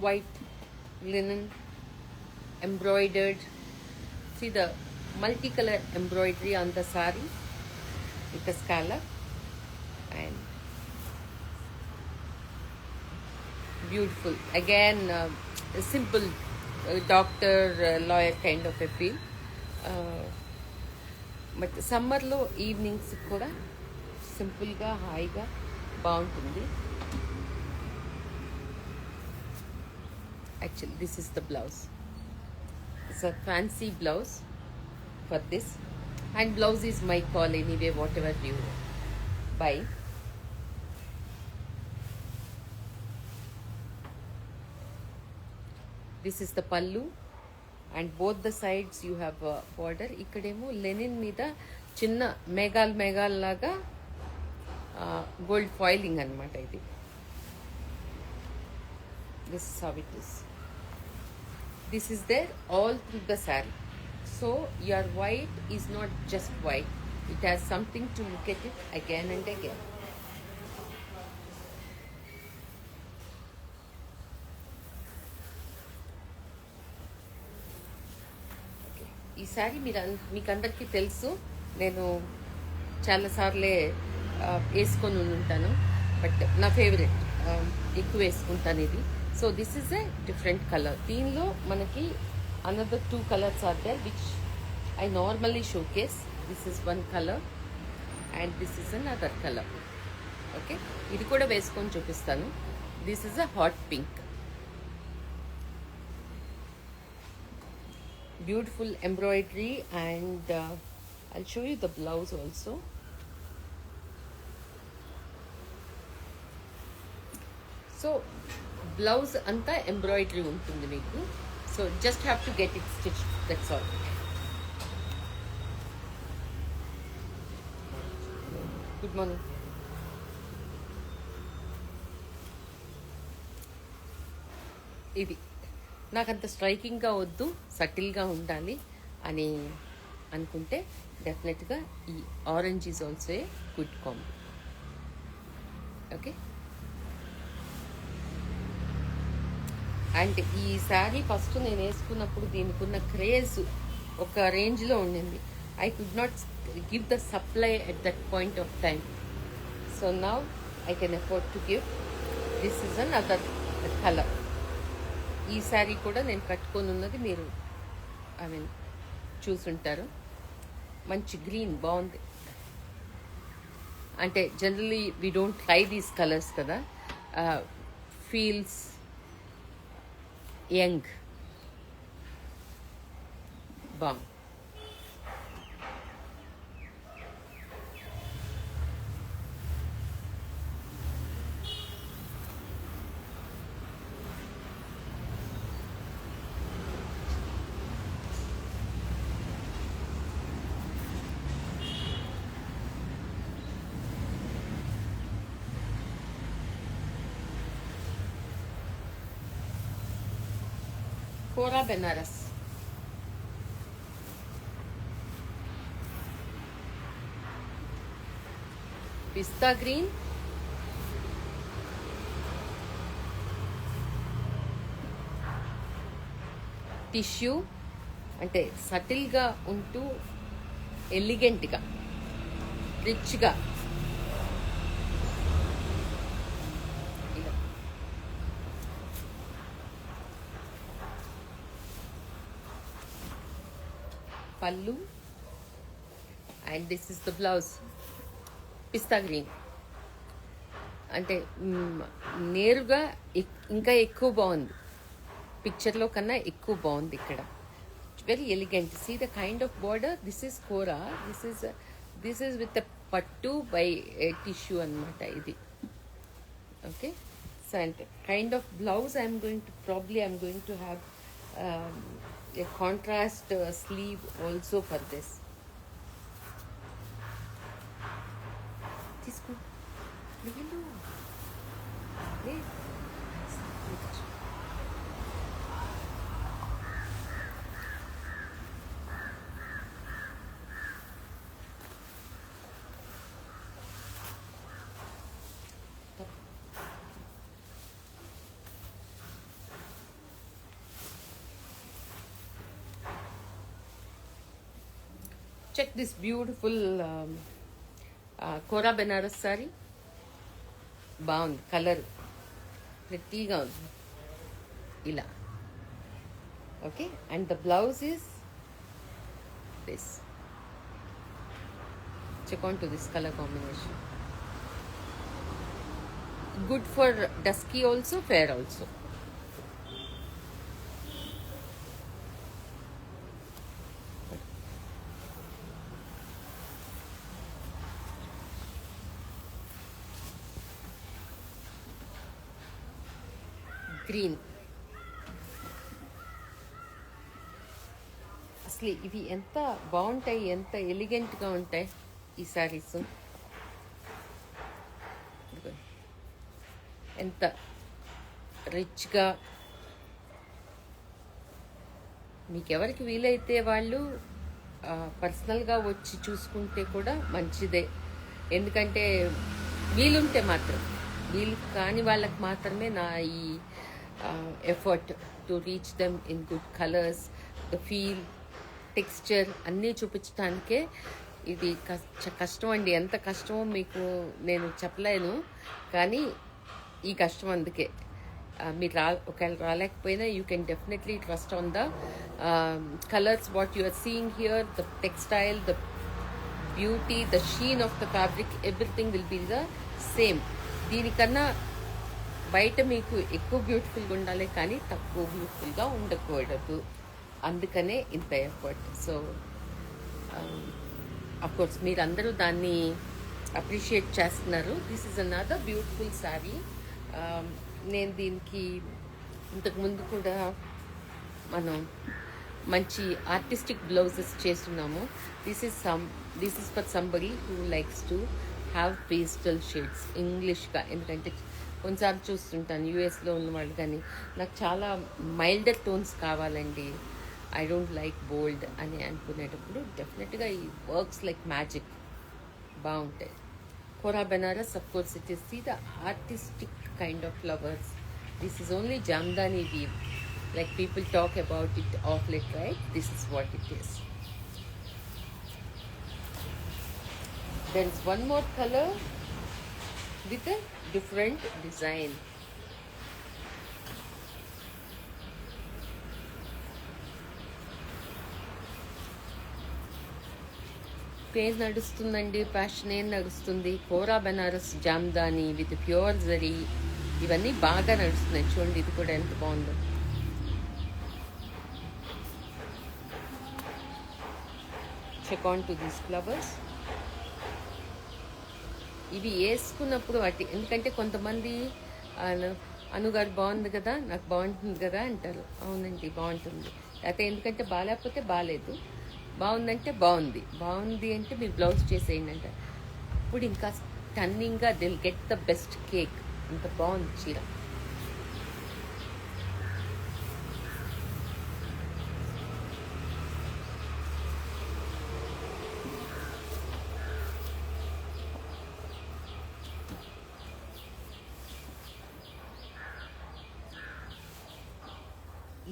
White linen embroidered. See the multicolor embroidery on the saree with the scallop. And beautiful again, a simple doctor lawyer kind of a feel, but summer lo evenings kuda simple ga haiga bauntundi. Actually this is the blouse. It's a fancy blouse for this, and blouse is my call anyway, whatever you buy. This is the pallu, and both the sides you have a border. Ikkademo linen meeda chinna megal laga gold foiling anamata idi. This is how it is. This is there all through the saree. So your white is not just white. It has something to look at it again and again. ఈ sorry మీకు అందరికీ తెలుసు, నేను చాలాసార్లే వేసుకొని ఉంటాను, but నా favourite, ఎక్కువ వేసుకుంటాను ఇది. So this is a different colour. దీనిలో మనకి another 2 colors are there which I normally showcase. This is one color and this is another color. Okay, ఇది కూడా వేసుకొని చూపిస్తాను. This is a hot pink. Beautiful embroidery and I'll show you the blouse also. So blouse anta embroidery untundi meeku, so just have to get it stitched, that's all. Good morning. ఇది నాకంత స్ట్రైకింగ్గా వద్దు, సటిల్గా ఉండాలి అని అనుకుంటే డెఫినెట్గా ఈ orange is also a good combo. Okay, and ఈ sari first నేను వేసుకున్నప్పుడు దీనికి ఉన్న క్రేజ్ ఒక రేంజ్లో ఉండింది. I could not give the supply at that point of time. So now I can afford to give. This is an other colour. ఈ శారీ కూడా నేను కట్టుకొని ఉన్నది మీరు చూసుంటారు. మంచి గ్రీన్ బాగుంది. అంటే generally we don't try these colours కదా, ఫీల్స్ యంగ్. బాగుంది. कोरा बनारस, पिस्ता ग्रीन, టిష్యూ అంటే సటిల్గా ఉంటూ ఎలిగెంట్గా రిచ్గా పళ్ళు and this is the blouse. Pista green అంటే నేరుగా ఇంకా ఎక్కువ బాగుంది, పిక్చర్లో కన్నా ఎక్కువ బాగుంది. ఇక్కడ very elegant. See the kind of border. This is Kora, this is with pattu by tissue అనమాట ఇది. Okay, so and kind of blouse I'm going to have a contrast sleeve also for this. This good. Hello. Hey. Check this beautiful Kora Benaras saree. బాగుంది, colour ప్రెట్టీగా ఉంది ఇలా. Okay, and the blouse is this. Check on to this colour combination. Good for dusky also, fair also. Green. అసలు ఇవి ఎంత బాగుంటాయి, ఎంత ఎలిగెంట్గా ఉంటాయి ఈ శారీస్. ఎంత రిచ్గా. మీకు ఎవరికి వీలైతే వాళ్ళు పర్సనల్గా వచ్చి చూసుకుంటే కూడా మంచిదే. ఎందుకంటే వీలుంటే మాత్రం, వీలు కాని వాళ్ళకి మాత్రమే నా ఈ effort to reach them in good colours, the feel, texture అన్నీ చూపించడానికే ఇది కష్టం అండి. ఎంత కష్టమో మీకు నేను చెప్పలేను, కానీ ఈ కష్టం అందుకే. మీరు ఒకవేళ రాలేకపోయినా you can definitely trust on the colours what you are seeing here, the textile, the beauty, the sheen of the fabric, everything will be the same. దీనికన్నా బయట మీకు ఎక్కువ బ్యూటిఫుల్గా ఉండాలి కానీ తక్కువ బ్యూటిఫుల్గా ఉండకూడదు. అందుకనే ఇంత ఎఫర్ట్. సో అఫ్కోర్స్ మీరందరూ దాన్ని అప్రిషియేట్ చేస్తున్నారు. This is another beautiful saree. నేను దీనికి ఇంతకుముందు కూడా మనం మంచి ఆర్టిస్టిక్ బ్లౌజెస్ చేస్తున్నాము. This is for somebody who likes to have pastel shades ఇంగ్లీష్గా. ఎందుకంటే కొన్నిసార్లు చూస్తుంటాను యూఎస్లో ఉన్న వాళ్ళు కానీ నాకు చాలా మైల్డర్ టోన్స్ కావాలండి, ఐ డోంట్ లైక్ బోల్డ్ అని అనుకునేటప్పుడు డెఫినెట్గా ఈ వర్క్స్ లైక్ మ్యాజిక్ బాగుంటాయి. Kora Benaras, of course it is the artistic kind of flowers. This is only Jamdani weave, like people talk about it of late, right? This is what it is. There is one more color with a different design. పేజ్ నడుస్తుందండి, fashion ఏం నడుస్తుంది. Kora Benaras Jamdani with pure zari, ఇవన్నీ బాగా నడుస్తున్నాయి. చూడండి ఇది కూడా ఎంత బాగుందో. Check on to these flowers. ఇవి వేసుకున్నప్పుడు ఎందుకంటే కొంతమంది అనుగారు బాగుంది కదా, నాకు బాగుంటుంది కదా అంటారు. అవునండి బాగుంటుంది. లేకపోతే ఎందుకంటే బాగాలేకపోతే బాగాలేదు, బాగుందంటే బాగుంది, బాగుంది అంటే మీరు బ్లౌజ్ చేసేయండి అంటారు. అప్పుడు ఇంకా స్టన్నింగ్గా they'll get the best cake. అంత బాగుంది చీర.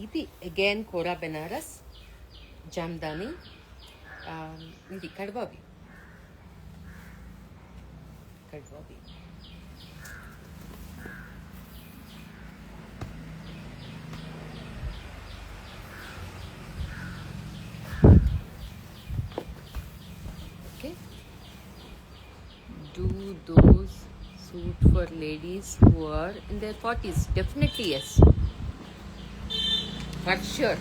ఇది అగైన్ కోరా బెనారస్ జామ్దాని. ఇది కడ్వాబి. Okay, do those suit for ladies who are in their 40s? Definitely yes, for sure.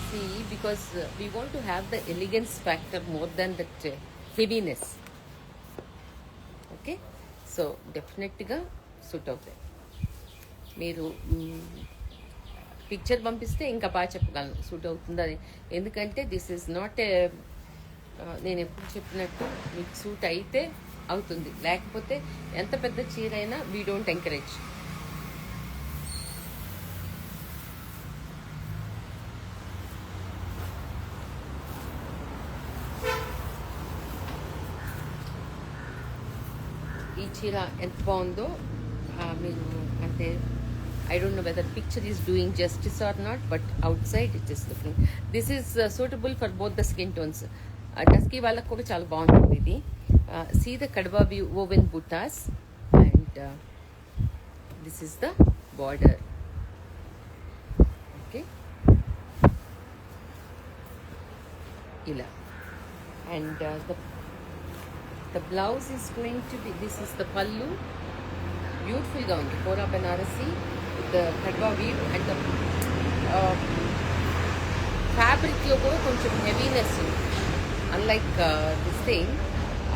See, because we want to have the elegance factor more than that heaviness. Okay, so definitely ga suit అవుతాయి. మీరు picture పంపిస్తే ఇంకా బాగా చెప్పగలను suit అవుతుందని. ఎందుకంటే this is not a, నేను ఎప్పుడు చెప్పినట్టు మీకు సూట్ అయితే అవుతుంది, లేకపోతే ఎంత పెద్ద చీర అయినా వీ డోంట్ ఎంకరేజ్. ఈ చీర ఎంత బాగుందో మీరు అంటే I don't know whether picture is doing justice or not, but outside it is looking. This is suitable for both the skin tones. Dusky వాళ్ళకు కూడా చాలా బాగుంటుంది ఇది. See the kadwa woven buttas, and this is the border. Okay, ila, and the blouse is going to be, this is the pallu. Beautiful gown, Kora Banarasi, the kadwa weave, and the fabric lo kuda koncham heaviness, unlike this thing,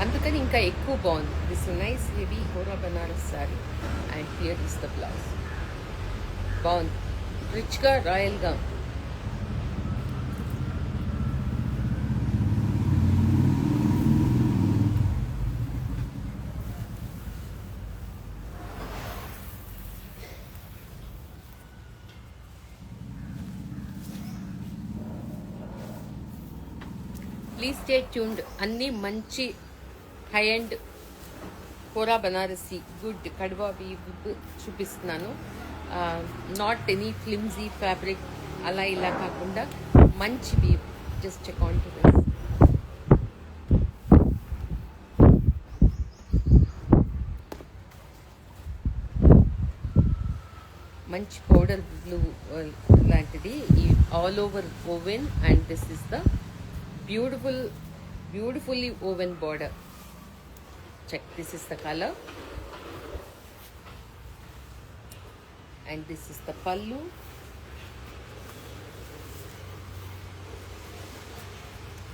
andukani inka ekku bond. This is a nice heavy Kora Banaras saree, and here is the blouse. Bond, rich ga, royal ga. Please stay tuned. అన్నీ మంచి high and Kora Banarasi good Kadwa weave చూపిస్తున్నాను. Not any flimsy fabric అలా ఇలా కాకుండా మంచి weave. Just check on to this. మంచి powder blue లాంటిది ఈ all over woven. And this is the beautifully woven border. Check, this is the colour and this is the pallu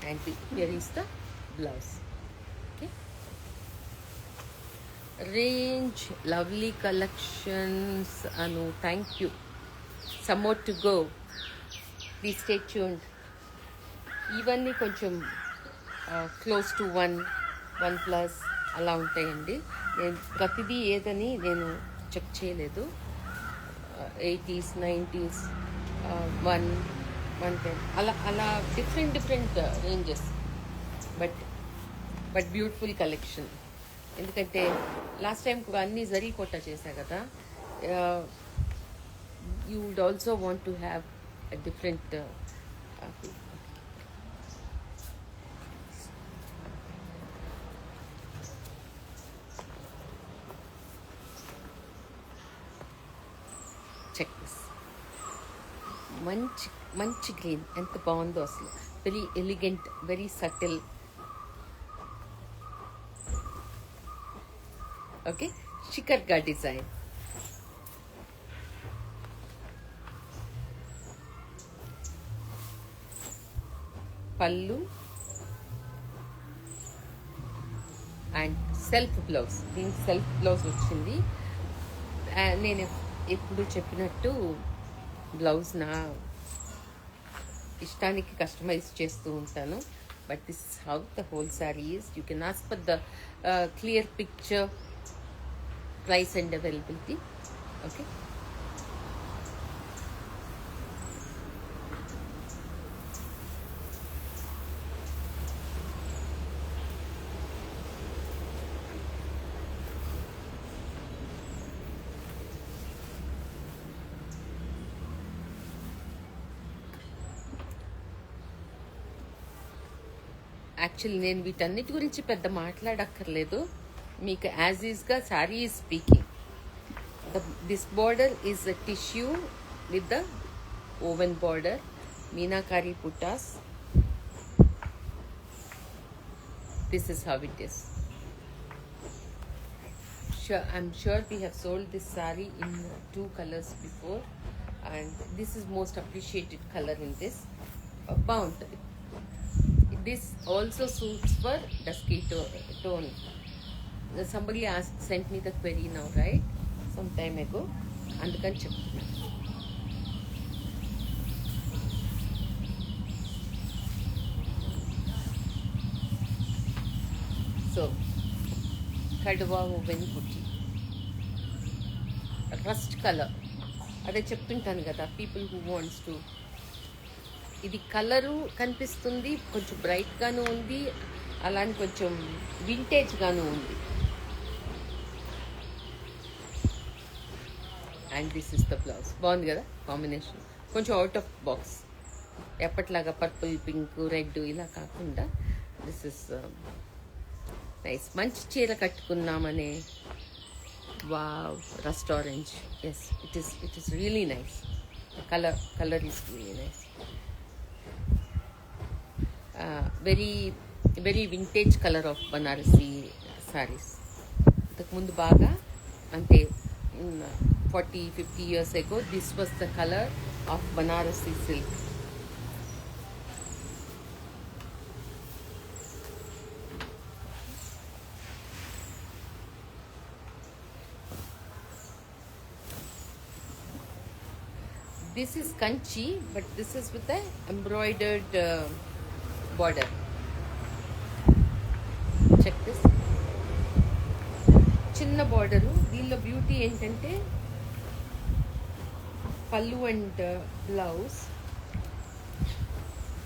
and here is the blouse. Okay, range, lovely collections. Anu, thank you. Some more to go, please stay tuned. ఇవన్నీ కొంచెం close to 1+ అలా ఉంటాయండి. నేను ప్రతిదీ ఏదని నేను check చేయలేదు. 80s 90s 110 అలా different ranges. But beautiful collection. ఎందుకంటే లాస్ట్ టైం కూడా అన్నీ జరీ కోటా చేశా కదా. You would also want to have a different. Check this, మంచి గ్రీన్, ఎంత బాగుందో అసలు. Very elegant, very subtle. Okay, షికర్గా design. Pallu and self blouse. దీనికి సెల్ఫ్ బ్లౌజ్ వచ్చింది. నేను ఎప్పుడు చెప్పినట్టు బ్లౌజ్ నా ఇష్టానికి కస్టమైజ్ చేస్తూ ఉంటాను. But this is how the whole saree is. You can ask for the clear picture, price and availability. Okay, actually నేను వీటన్నిటి గురించి పెద్ద మాట్లాడక్కర్లేదు. మీకు యాజ్ ఈజ్గా saree is speaking. This border is a tissue with the woven border, Meenakari పుటాస్. This is how it is. I'm sure we have sold this saree in 2 colors before, and this is most appreciated color in this. Bound. This also suits for dusky tone. Somebody sent me the query now, right? Some time ago. Andukani cheptunna. So, kadwa woven putti. Rust color. అదే చెప్తుంటాను కదా, people who wants to. ఇది colour కనిపిస్తుంది, కొంచెం బ్రైట్గాను ఉంది, అలానే కొంచెం వింటేజ్గాను ఉంది. And this is the blouse. బాగుంది కదా కాంబినేషన్, కొంచెం అవుట్ ఆఫ్ బాక్స్. ఎప్పట్లాగా పర్పుల్, పింక్, రెడ్ ఇలా కాకుండా దిస్ ఇస్ నైస్. మంచి చీర కట్టుకున్నామనే wow, rust orange. Yes, it is really nice. Colour is really nice. Very vintage colour of Banarasi sarees. ఇంతకుముందు బాగా, అంటే 40-50 years ago, this was the color of Banarasi silk. This is kanchi, but this is with a embroidered border. Check this. చిన్న border. దీనిలో beauty ఏంటంటే పల్లు and blouse.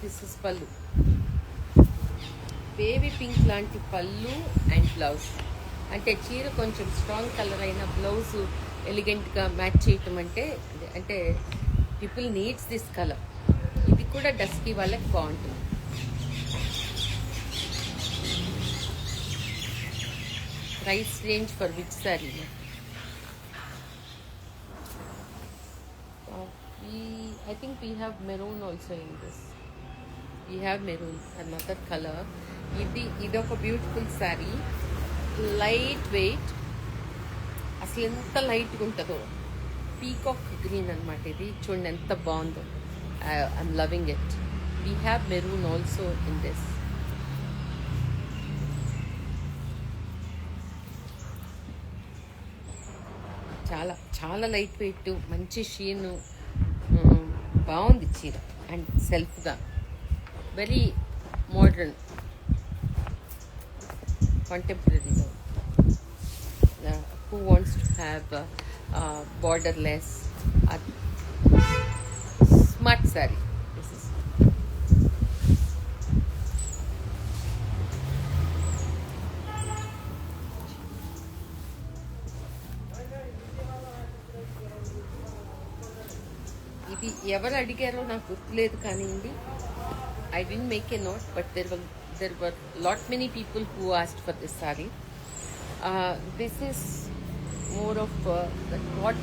This is పల్లు, baby pink లాంటి పల్లు అండ్ బ్లౌజ్. అంటే చీర కొంచెం స్ట్రాంగ్ కలర్ అయిన బ్లౌజ్ ఎలిగెంట్గా మ్యాచ్ చేయటం అంటే పీపుల్ నీడ్స్ దిస్ కలర్. ఇది కూడా డస్కీ వాళ్ళకి బాగుంటుంది. Price range for which sorry? I think we have maroon also in this. We have maroon, another color. ఇదొక బ్యూటిఫుల్ శారీ, లైట్ వెయిట్, అసలు ఎంత లైట్గా ఉంటుందో. పీకాక్ గ్రీన్ అనమాట ఇది. చూడండి ఎంత బాగుందో. I'm loving it. We have maroon also in this. చాలా చాలా లైట్ వెయిట్, మంచి షీను, బాగుంది చీర. అండ్ సెల్ఫ్గా వెరీ మోడర్న్ కాంటెంపరీలో. who wants to have borderless smart saree. This is ఇది ఎవరు అడిగారో నాకు గుర్తులేదు కానివ్వండి. I didn't make a note, but there were lot many people who asked for this saree. This is more of what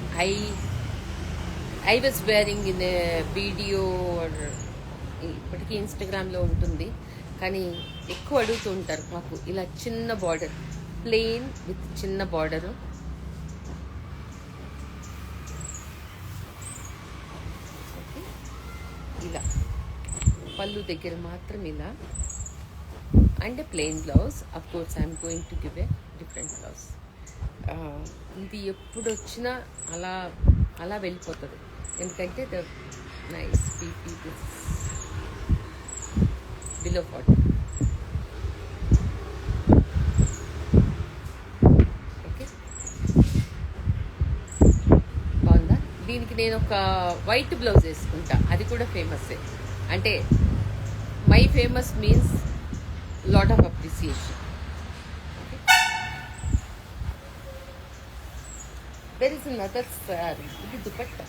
I was wearing in a video, or ఇప్పటికీ ఇన్స్టాగ్రామ్లో ఉంటుంది. కానీ ఎక్కువ అడుగుతూ ఉంటారు మాకు ఇలా చిన్న బార్డర్, ప్లెయిన్ విత్ చిన్న బార్డరు. ఇలా పళ్ళు దగ్గర మాత్రం ఇలా, and plain blouse. Of course I'm going to give a different blouse. ఇది ఎప్పుడు వచ్చినా అలా అలా వెళ్ళిపోతుంది. ఎందుకంటే the nice BP this below 40. Okay, బాగుందా? దీనికి నేను ఒక వైట్ బ్లౌజ్ వేసుకుంటా, అది కూడా ఫేమస్సే. అంటే my famous means lot of appreciation. There is another saree. ఇది దుపట్టా.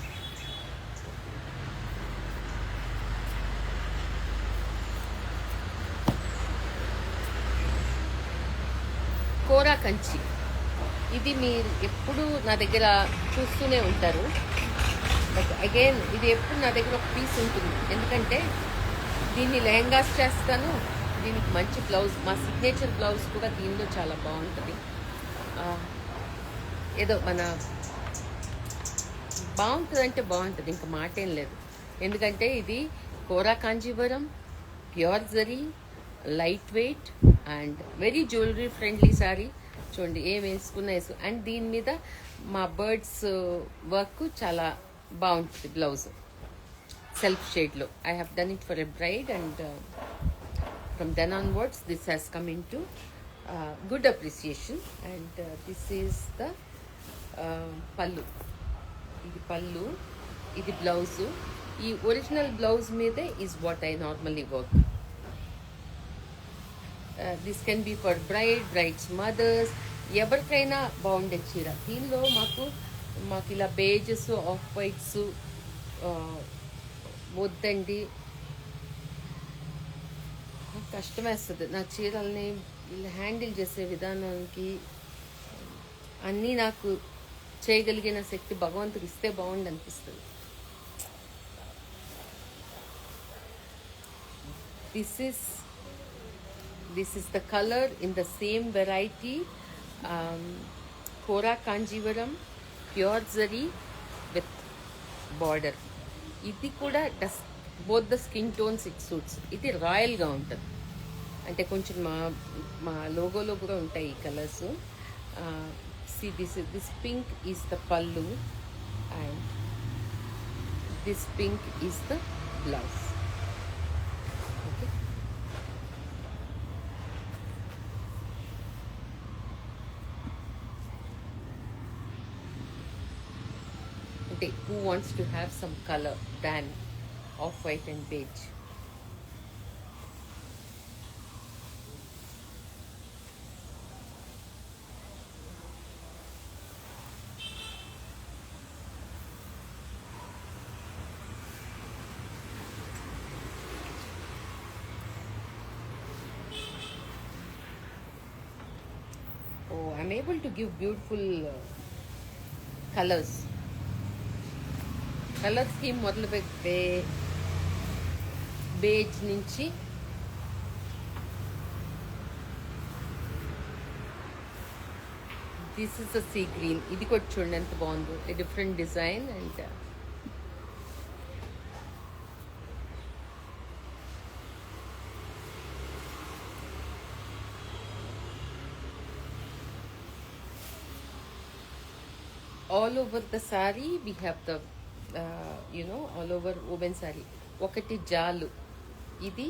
కోరా కంచి. ఇది మీరు ఎప్పుడు నా దగ్గర చూస్తూనే ఉంటారు. బట్ అగైన్ ఇది ఎప్పుడు నా దగ్గర ఒక పీస్ ఉంటుంది. ఎందుకంటే దీన్ని లెహంగాస్ చేస్తాను. దీనికి మంచి బ్లౌజ్, మా సిగ్నేచర్ బ్లౌజ్ కూడా దీనిలో చాలా బాగుంటుంది. ఏదో మన బాగుంటుంది అంటే బాగుంటుంది, ఇంకా మాటేం లేదు. ఎందుకంటే ఇది Kora Kanjeevaram, pure zari, light weight and very jewellery friendly saree. చూడండి ఏం వేసుకున్నా అండ్ దీని మీద మా బర్డ్స్ వర్క్ చాలా బాగుంటుంది. బ్లౌజ్ సెల్ఫ్ షేడ్లో. I have done it for a bride, and from then onwards this has come into good appreciation. And this is the pallu. ఇది పళ్ళు, ఇది బ్లౌజు. ఈ ఒరిజినల్ బ్లౌజ్ మీదే is what I normally work. This can be for brides mothers, ఎవరికైనా బాగుండే చీర. దీనిలో మాకు ఇలా బేజెస్, ఆఫ్ వైట్స్ వద్దండి. కష్టమేస్తుంది నా చీరల్ని హ్యాండిల్ చేసే విధానానికి. అన్నీ నాకు చేయగలిగిన శక్తి భగవంతుడు ఇస్తే బాగుండి అనిపిస్తుంది. This is the color in the same variety. Kora Kanjivaram, pure zari with border. ఇది కూడా both the skin tones it suits. ఇది రాయల్గా ఉంటుంది. అంటే కొంచెం మా లోగోలో కూడా ఉంటాయి ఈ colours. See, this pink is the pallu, and this pink is the blouse. Okay. Okay, who wants to have some color than off-white and beige? I'm able to give beautiful colors. Colour scheme మొదలు పెడితే beige నుంచి this is a sea green. ఇది కూడా చూడండి ఎంత బాగుందో, different design. And all over the saree we have the all over woven saree. ఒకటి జాలు, ఇది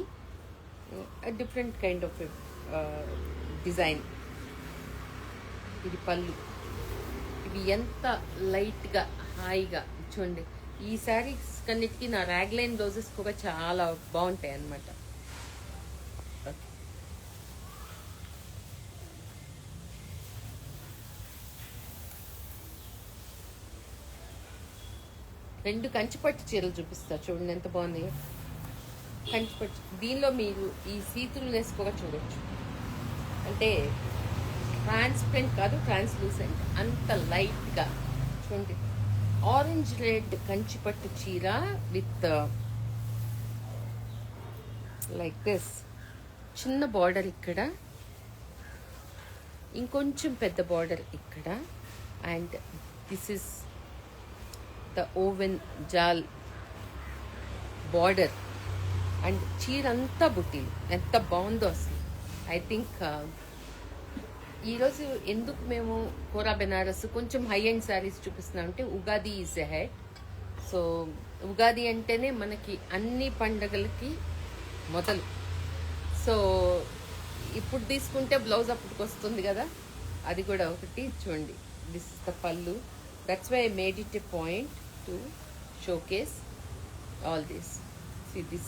డిఫరెంట్ కైండ్ ఆఫ్ డిజైన్. ఇది పళ్ళు. ఇవి ఎంత లైట్గా హాయిగా చూడండి. ఈ శారీస్ కన్నిటికీ నా ర్యాగ్లైన్ బ్లౌజెస్ కూడా చాలా బాగుంటాయి అన్నమాట. రెండు కంచిపట్టు చీరలు చూపిస్తా చూడండి ఎంత బాగున్నాయో. కంచిపట్టు, దీనిలో మీరు ఈ సీతులునెస్ కూడా చూడొచ్చు. అంటే ట్రాన్స్పరెంట్ కాదు, ట్రాన్స్లూసెంట్, అంత లైట్గా చూడండి. ఆరెంజ్ రెడ్ కంచిపట్టు చీర విత్ లైక్ దిస్ చిన్న బార్డర్ ఇక్కడ, ఇంకొంచెం పెద్ద బార్డర్ ఇక్కడ. And this is the woven jaal border. And చీర అంతా బుట్టీలు, ఎంత బాగుందో అసలు. ఐ థింక్ ఈరోజు ఎందుకు మేము కోరా బెనారస్ కొంచెం హై ఎండ్ శారీస్ చూపిస్తున్నాం అంటే Ugadi is head. So Ugadi అంటేనే మనకి అన్ని పండగలకి మొదలు. సో ఇప్పుడు తీసుకుంటే బ్లౌజ్ అప్పటికి వస్తుంది కదా, అది కూడా ఒకటి చూడండి. This is the pallu. That's why I made it a point to showcase all this. See, this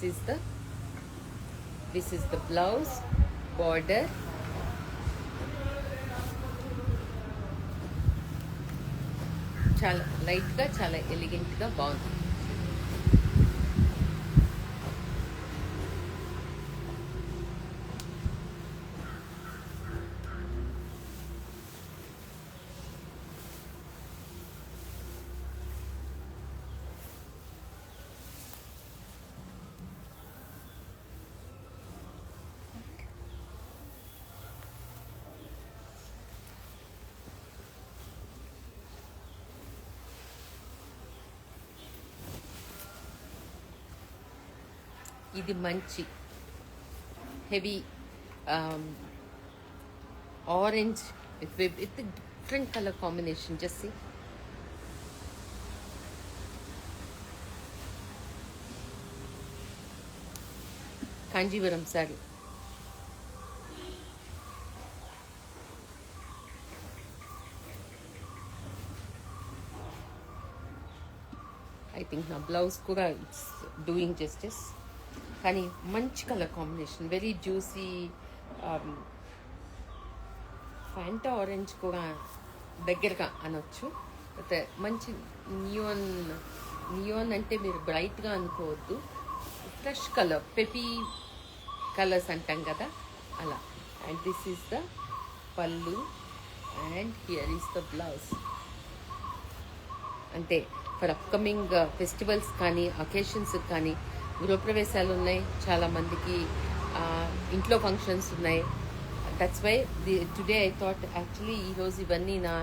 is the blouse border. చాలా లైట్ గా, చాలా ఎలిగెంట్ గా బాగుంది. ఇది మంచి heavy orange with different colour combination. Just see. Kanjeevaram sari. I think నా blouse కూడా it's doing justice. కానీ మంచి colour combination, very juicy. Fanta orange కూడా దగ్గరగా అనొచ్చు. అయితే మంచి నియోన్ అంటే మీరు బ్రైట్గా అనుకోవద్దు, ఫ్రెష్ కలర్, పెపీ కలర్స్ అంటాం కదా అలా. And this is the pallu and here is the blouse. అంటే ఫర్ అప్కమింగ్ ఫెస్టివల్స్ కానీ అకేషన్స్ కానీ, గృహప్రవేశాలు ఉన్నాయి, చాలామందికి ఇంట్లో ఫంక్షన్స్ ఉన్నాయి. That's why today I thought actually ఈరోజు ఇవన్నీ నా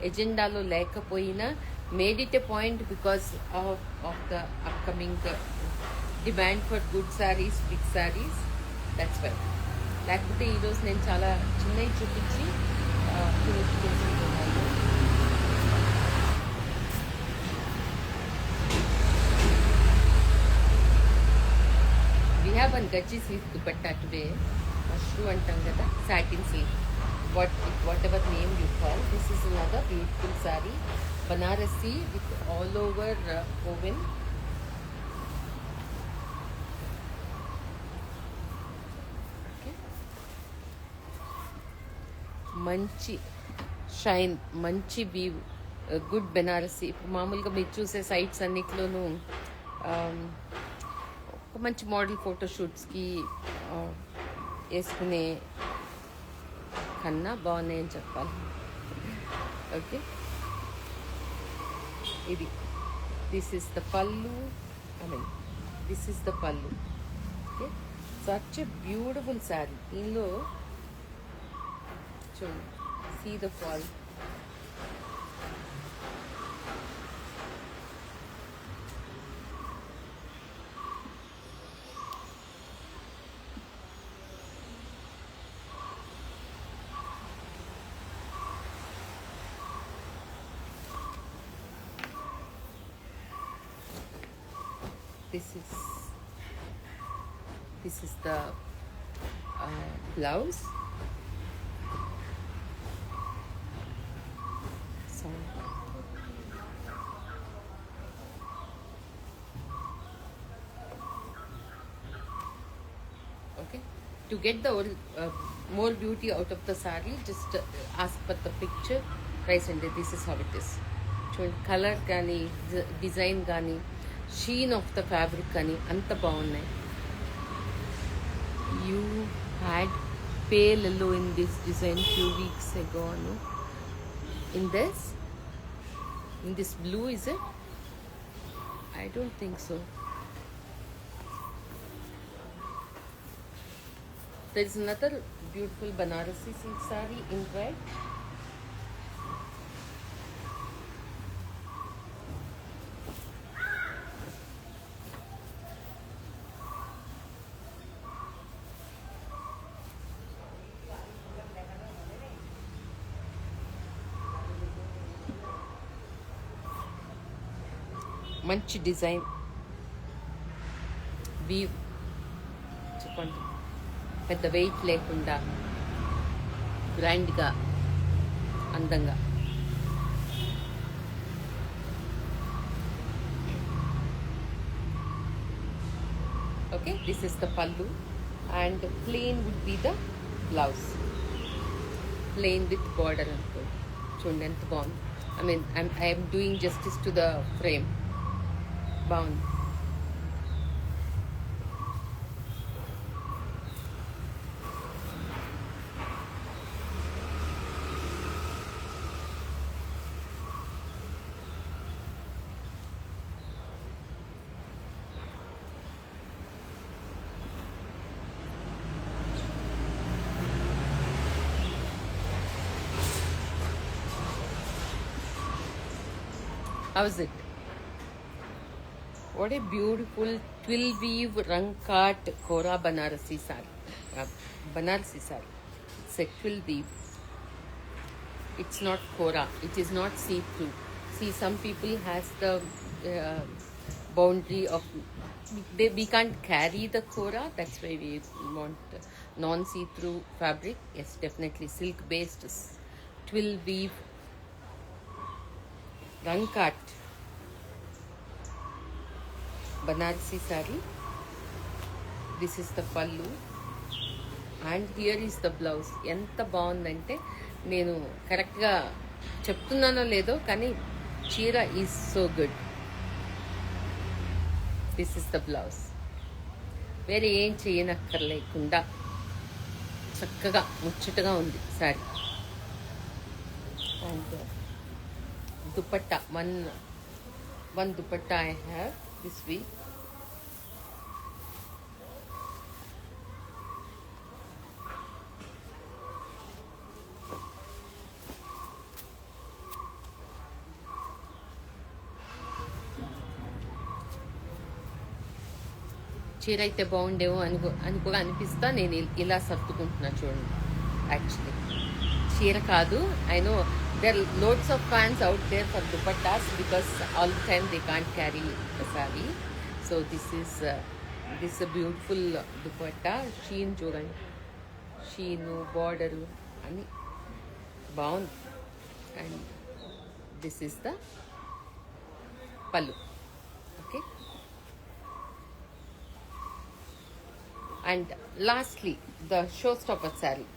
ఎజెండాలో లేకపోయినా made it a point because of the upcoming demand for good saris, big saris. That's why. లేకపోతే ఈరోజు నేను చాలా చిన్నవి చూపించి we have one gachi silk dupatta today, mushroom antam kada, satin silk, whatever name you call. This is another beautiful saree, Banarasi with all over woven. Okay, manchi shine, manchi weave, good Banarasi. ఇప్పుడు మామూలుగా మీరు చూసే sites అన్నిట్లోనూ ఒక మంచి model ఫోటోషూట్స్కి వేసుకునే కన్నా బాగున్నాయని చెప్పాలి. ఓకే, ఇది This is the pallu. I mean, this is the pallu. Okay, such a beautiful saree. In lo, see the fall. This is the blouse. So okay, to get the more beauty out of the saree, just ask for the picture, price, and this is how it is. చూడండి, colour కానీ design కానీ Shein of the fabric కానీ అంత బాగున్నాయి. You had pale yellow in this design few weeks ago, no? In this blue, is it? I don't think so. There is another beautiful Banarasi silk saree in red. మంచి design weave, చెప్పండి, పెద్ద weight లేకుండా గ్రాండ్గా అందంగా. Okay, this is the pallu and plain would be the blouse, plain with border అనుకో. చూడండి ఎంత బాగుంది. I'm doing justice to the frame. బాగుంది. How is it? What a beautiful twill weave rang-cut Kora Banarasi saree. Banarasi saree. It's a twill weave. It's not Kora. It is not see-through. See, some people has the boundary of we can't carry the Kora. That's why we want non-see-through fabric. Yes, definitely silk-based twill weave rang-cut Banarasi saree. This is the pallu and here is the blouse. ఎంత బాగుందంటే, నేను కరెక్ట్గా చెప్తున్నానో లేదో కానీ చీర is so good. This is the blouse. వేరే ఏం చేయనక్కర్లేకుండా చక్కగా ముచ్చటగా ఉంది sari. And dupatta, one dupatta I have this week. చీర అయితే బాగుండేమో అని కూడా అనిపిస్తా. నేను ఇలా సర్దుకుంటున్నా చూడండి. యాక్చువల్లీ చీర కాదు. I know there are loads of fans out there for dupattas because all the time they can't carry the saree. So this is a beautiful dupatta. Sheen చూడండి, షీను బార్డరు అని బాగుంది. And this is the pallu. Okay, and lastly the show stopper saree.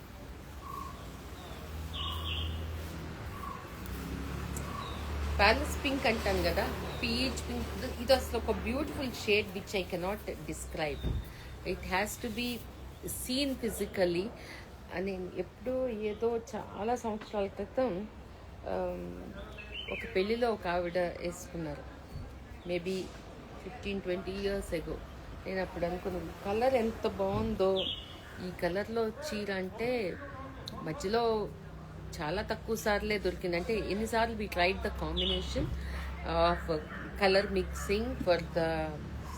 Palace pink అంటాను కదా, peach pink. ఇది అసలు ఒక beautiful shade which I cannot describe. It has to be seen physically. నేను ఎప్పుడో ఏదో చాలా సంవత్సరాల క్రితం ఒక పెళ్ళిలో ఒక ఆవిడ వేసుకున్నారు. Maybe 15-20 years ago. నేను అప్పుడు అనుకున్నాను కలర్ ఎంత బాగుందో ఈ కలర్లో చీర అంటే. మధ్యలో చాలా తక్కువ సార్లే దొరికింది. అంటే ఎన్నిసార్లు we tried the combination of colour mixing for the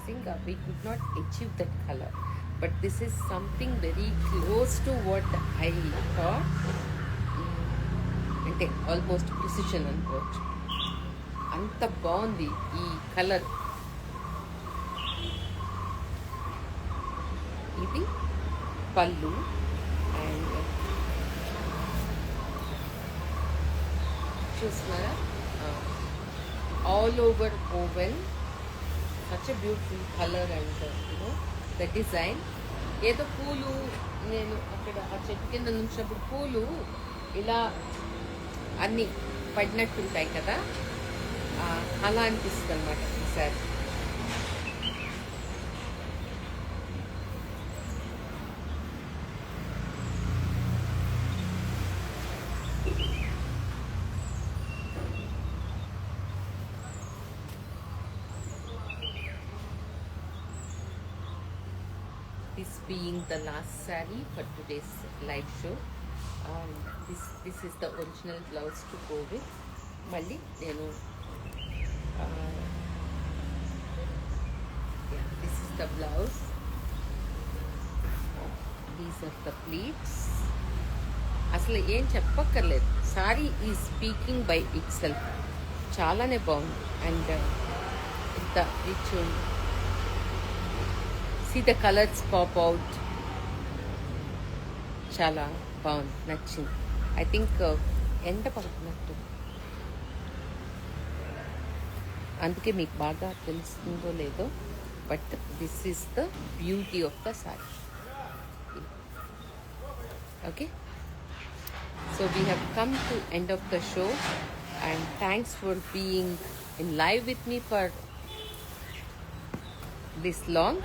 thing, we could not achieve that colour. But this is something very close to what I thought. అంటే ఆల్మోస్ట్ ప్రిసిషన్ అనుకోవచ్చు. అంత బాగుంది ఈ కలర్. ఇది పళ్ళు అండ్ చూస్తున్నారా, all over woven, such a beautiful colour and the design. ఏదో పూలు, నేను అక్కడ ఆ చెట్టు కింద నుంచినప్పుడు పూలు ఇలా అన్నీ పడినట్టుంటాయి కదా, అలా అనిపిస్తుంది అనమాట ఈసారి. This being the last saree for today's live show. This is the original blouse to go with. Malli nenu yeah, this is the blouse. These are the pleats. అసలు ఏం చెప్పక్కర్లేదు, సారీ ఈ స్పీకింగ్ బై ఇట్ సెల్ఫ్. చాలానే బాగుంది. And ఇంత rich, see the colors pop out. చాలా బాగుంది, నచ్చింది. ఐ థింక్ ఎండ పడుతున్నట్టు, అందుకే మీకు బాగా తెలుస్తుందో లేదో, but this is the beauty of the sorry. Okay, so we have come to end of the show and thanks for being in live with me for this long.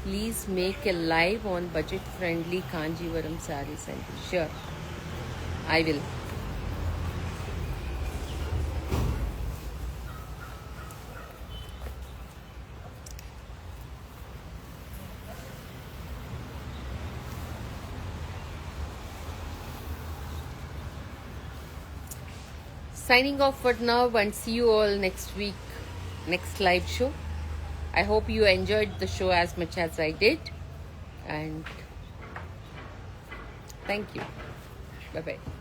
Please make a live on budget friendly Kanjivaram sarees and sure I will. Signing off for now and see you all next week, next live show. I hope you enjoyed the show as much as I did. And thank you. Bye-bye.